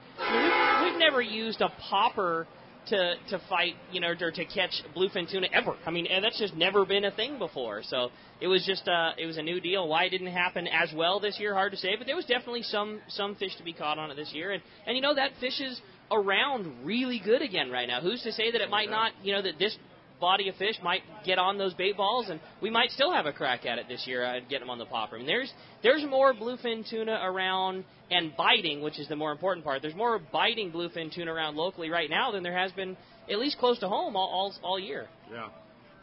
we've never used a popper to fight, or to catch bluefin tuna ever. That's just never been a thing before. So it was just it was a new deal. Why it didn't happen as well this year, hard to say. But there was definitely some fish to be caught on it this year, and that fish is around really good again right now. Who's to say that it might not, that this body of fish might get on those bait balls, and we might still have a crack at it this year and get them on the popper. There's more bluefin tuna around and biting, which is the more important part. There's more biting bluefin tuna around locally right now than there has been, at least close to home, all year. Yeah.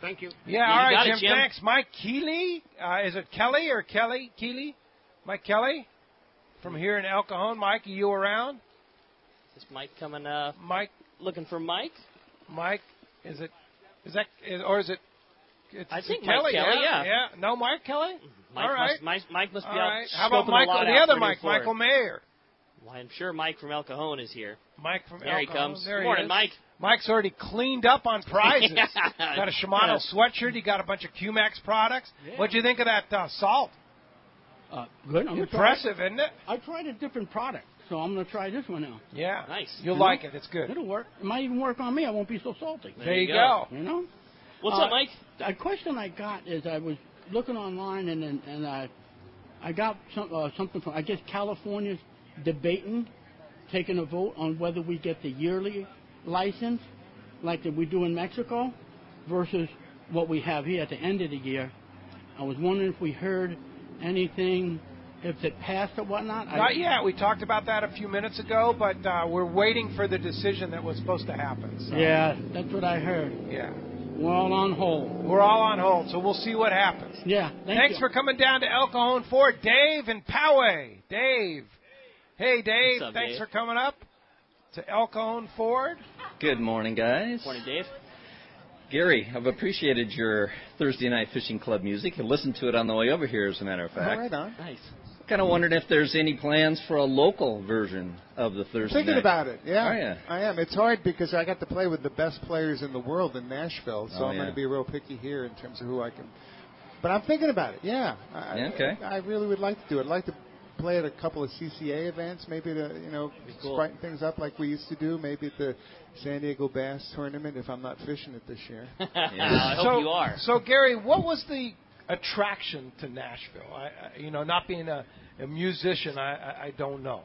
Thank you. Yeah, all right, Jim. Thanks. Mike Keeley. Is it Kelly or Kelly? Keeley? Mike Kelly from here in El Cajon. Mike, are you around? Is Mike coming? Mike. Looking for Mike? Mike, is it? It's I think Kelly, Mike Kelly, yeah. No, Mike Kelly? Mike all right. Mike must be all out. Right. How about Michael, the other Mike, Michael Mayer? Well, I'm sure Mike from El Cajon is here. Mike from there El he Cajon. comes. There Good morning, Mike. Mike's already cleaned up on prizes. Yeah. Got a Shimano sweatshirt. He got a bunch of Q-Max products. Yeah. What'd you think of that salt? Good. Impressive, isn't it? I tried a different product, so I'm going to try this one now. Yeah. Nice. You'll like it. It's good. It'll work. It might even work on me. I won't be so salty. There you go. You know? What's up, Mike? A question I got is I was looking online and I got something from, I guess, California's debating, taking a vote on whether we get the yearly license like that we do in Mexico versus what we have here at the end of the year. I was wondering if we heard anything, if it passed or whatnot. Not yet. We talked about that a few minutes ago, but we're waiting for the decision that was supposed to happen. So. Yeah, that's what I heard. Yeah. We're all on hold. We're all on hold, so we'll see what happens. Yeah, Thanks for coming down to El Cajon Ford. Dave and Poway. Dave. Hey, Dave. What's up, Thanks Dave? for coming up to El Cajon Ford. Good morning, guys. Morning, Dave. Gary, I've appreciated your Thursday Night Fishing Club music. I listened to it on the way over here, as a matter of fact. Right on. Nice. Kind of wondering if there's any plans for a local version of the Thursday Thinking night. about it, yeah. Oh, yeah. I am. It's hard because I got to play with the best players in the world in Nashville, so I'm yeah. going to be real picky here in terms of who I can. But I'm thinking about it, yeah. Okay. I really would like to do it. I'd like to play at a couple of CCA events, maybe to, Cool. brighten things up like we used to do, maybe at the San Diego Bass Tournament if I'm not fishing it this year. I hope you are. So, Gary, what was the attraction to Nashville? Not being a musician, I don't know.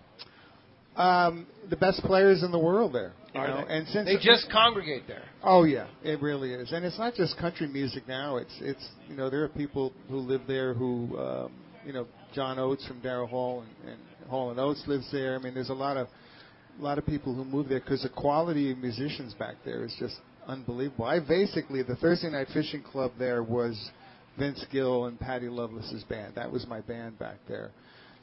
The best players in the world there. Are they? And since they just congregate there. Oh yeah, it really is, and it's not just country music now. It's there are people who live there who John Oates from Darrell Hall and Hall and Oates lives there. I mean, there's a lot of people who move there because the quality of musicians back there is just unbelievable. The Thursday Night Fishing Club there was Vince Gill and Patty Lovelace's band. That was my band back there,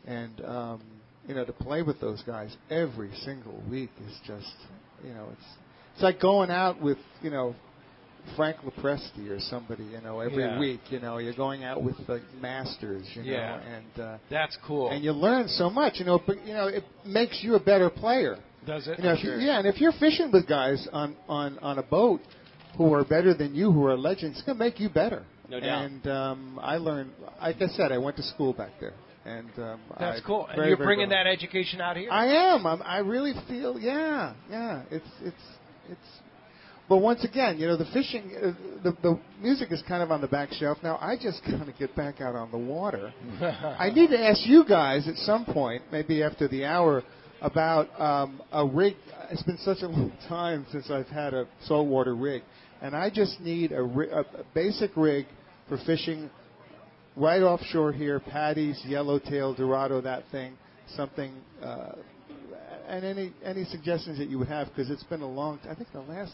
and to play with those guys every single week is just it's like going out with Frank Lopresti or somebody every week. You're going out with the masters. And that's cool. And you learn so much. But it makes you a better player. Does it? And if you're fishing with guys on a boat who are better than you, who are legends, it's going to make you better. No doubt. And I learned, like I said, I went to school back there. And that's cool. And you're bringing that education out here? I am. I really feel, it's. But once again, the fishing, the music is kind of on the back shelf now. I just kind of get back out on the water. I need to ask you guys at some point, maybe after the hour, about a rig. It's been such a long time since I've had a saltwater rig, and I just need a basic rig for fishing right offshore here, Patties, Yellowtail, Dorado, that thing, something, and any suggestions that you would have, because it's been a long time. I think the last,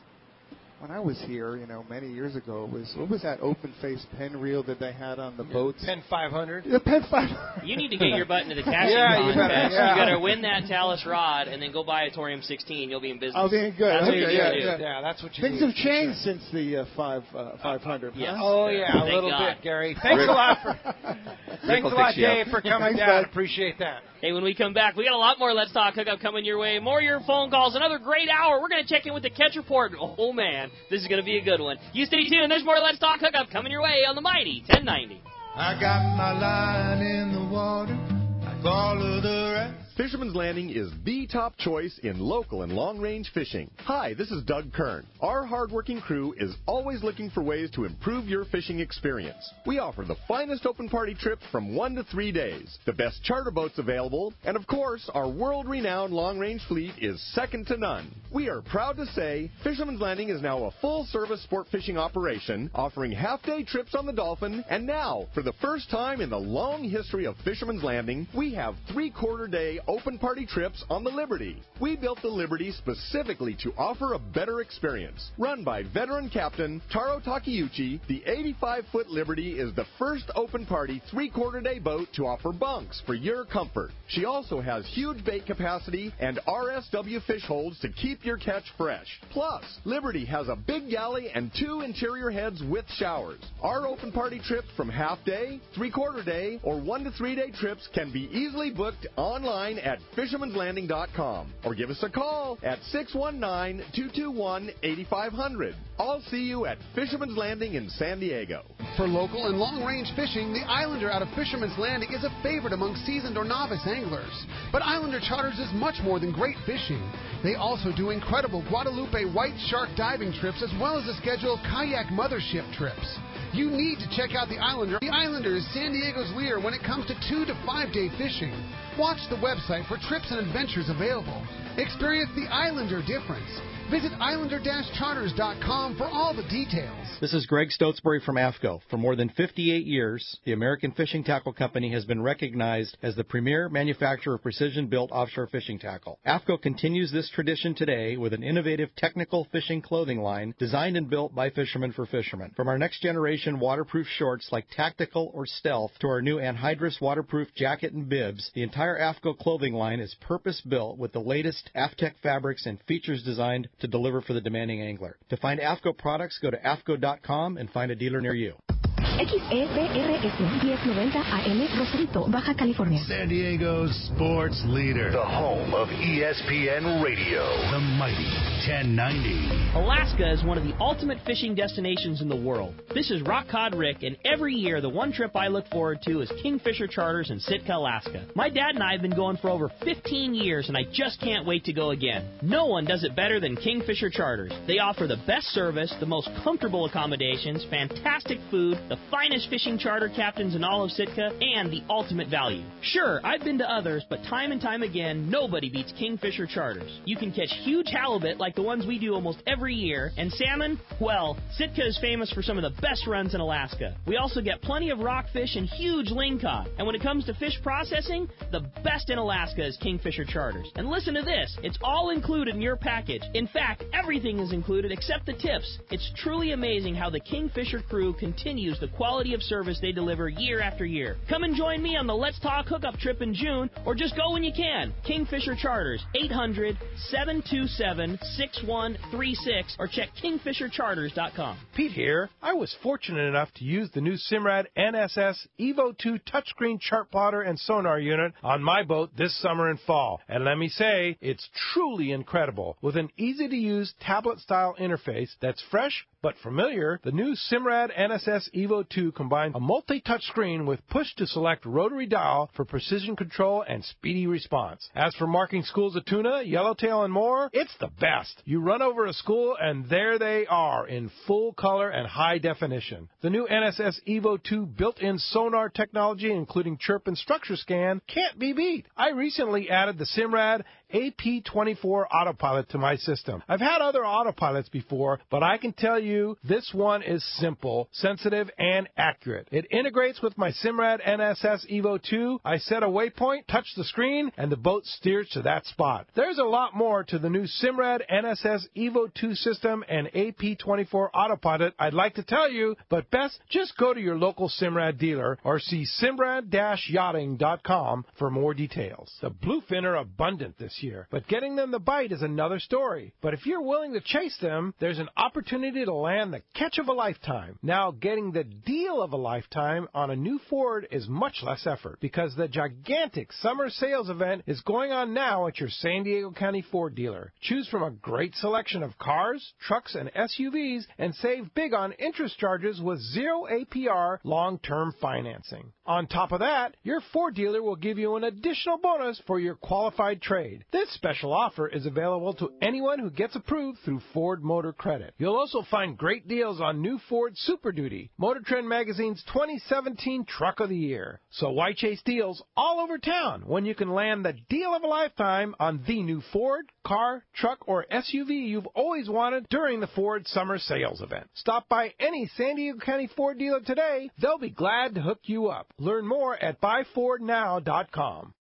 when I was here, many years ago, what was that open face pen reel that they had on the boats? Pen 500. The Pen 500. You need to get your butt into the casting you contest. better. You got to win that Talus rod and then go buy a Torium 16. You'll be in business. I'll be good. That's what you yeah, do. Yeah, that's what you Things do. have changed since the 500. Yes. Huh? Oh, yeah, a little bit, Gary. Thanks a lot, Dave, for coming down. Appreciate that. Hey, when we come back, we got a lot more Let's Talk Hookup coming your way. More of your phone calls. Another great hour. We're going to check in with the catch report. Oh, man. This is going to be a good one. You stay tuned. There's more Let's Talk Hookup coming your way on the mighty 1090. I got my line in the water like all of the rest. Fisherman's Landing is the top choice in local and long-range fishing. Hi, this is Doug Kern. Our hardworking crew is always looking for ways to improve your fishing experience. We offer the finest open party trips from 1 to 3 days, the best charter boats available, and of course, our world-renowned long-range fleet is second to none. We are proud to say Fisherman's Landing is now a full-service sport fishing operation, offering half-day trips on the Dolphin, and now, for the first time in the long history of Fisherman's Landing, we have 3/4-day open party trips on the Liberty. We built the Liberty specifically to offer a better experience. Run by veteran captain Taro Takeuchi, the 85-foot Liberty is the first open party 3/4-day boat to offer bunks for your comfort. She also has huge bait capacity and RSW fish holds to keep your catch fresh. Plus, Liberty has a big galley and 2 interior heads with showers. Our open party trips from half-day, 3/4 day, or 1 to 3 day trips can be easily booked online at at fishermanslanding.com or give us a call at 619-221-8500. I'll see you at Fisherman's Landing in San Diego. For local and long-range fishing, the Islander out of Fisherman's Landing is a favorite among seasoned or novice anglers. But Islander Charters is much more than great fishing. They also do incredible Guadalupe white shark diving trips as well as a schedule of kayak mothership trips. You need to check out the Islander. The Islander is San Diego's leader when it comes to 2 to 5 day fishing. Watch the website for trips and adventures available. Experience the Islander difference. Visit islander-charters.com for all the details. This is Greg Stotesbury from AFCO. For more than 58 years, the American Fishing Tackle Company has been recognized as the premier manufacturer of precision-built offshore fishing tackle. AFCO continues this tradition today with an innovative technical fishing clothing line designed and built by fishermen for fishermen. From our next-generation waterproof shorts like Tactical or Stealth to our new anhydrous waterproof jacket and bibs, the entire AFCO clothing line is purpose-built with the latest AFTEC fabrics and features designed to deliver for the demanding angler. To find AFCO products, go to afco.com and find a dealer near you. XEPRS 1090 AM Rosarito, Baja California. San Diego's sports leader. The home of ESPN Radio. The mighty 1090. Alaska is one of the ultimate fishing destinations in the world. This is Rock Cod Rick, and every year the one trip I look forward to is Kingfisher Charters in Sitka, Alaska. My dad and I have been going for over 15 years, and I just can't wait to go again. No one does it better than Kingfisher Charters. They offer the best service, the most comfortable accommodations, fantastic food, the finest fishing charter captains in all of Sitka, and the ultimate value. Sure, I've been to others, but time and time again, nobody beats Kingfisher Charters. You can catch huge halibut like the ones we do almost every year, and salmon, well, Sitka is famous for some of the best runs in Alaska. We also get plenty of rockfish and huge lingcod. And when it comes to fish processing, the best in Alaska is Kingfisher Charters. And listen to this, it's all included in your package. In fact, everything is included except the tips. It's truly amazing how the Kingfisher crew continues the quality of service they deliver year after year. Come and join me on the Let's Talk Hookup trip in June, or just go when you can. Kingfisher Charters, 800-727-6136, or check kingfishercharters.com. Pete here. I was fortunate enough to use the new Simrad NSS Evo 2 touchscreen chart plotter and sonar unit on my boat this summer and fall. And let me say, it's truly incredible. With an easy-to-use tablet-style interface that's fresh but familiar, the new Simrad NSS Evo 2 combines a multi-touch screen with push-to-select rotary dial for precision control and speedy response. As for marking schools of tuna, yellowtail, and more, it's the best. You run over a school, and there they are in full color and high definition. The new NSS Evo 2 built-in sonar technology, including chirp and structure scan, can't be beat. I recently added the Simrad AP24 autopilot to my system. I've had other autopilots before, but I can tell you this one is simple, sensitive, and accurate. It integrates with my Simrad NSS Evo 2. I set a waypoint, touch the screen, and the boat steers to that spot. There's a lot more to the new Simrad NSS Evo 2 system and AP24 autopilot I'd like to tell you, but best just go to your local Simrad dealer or see simrad-yachting.com for more details. The bluefin are abundant this year, but getting them to bite is another story. But if you're willing to chase them, there's an opportunity to land the catch of a lifetime. Now, getting the deal of a lifetime on a new Ford is much less effort because the gigantic summer sales event is going on now at your San Diego County Ford dealer. Choose from a great selection of cars, trucks, and SUVs and save big on interest charges with 0 APR long-term financing. On top of that, your Ford dealer will give you an additional bonus for your qualified trade. This special offer is available to anyone who gets approved through Ford Motor Credit. You'll also find great deals on new Ford Super Duty, Motor Trend Magazine's 2017 Truck of the Year. So why chase deals all over town when you can land the deal of a lifetime on the new Ford, car, truck, or SUV you've always wanted during the Ford Summer Sales Event? Stop by any San Diego County Ford dealer today. They'll be glad to hook you up. Learn more at buyfordnow.com.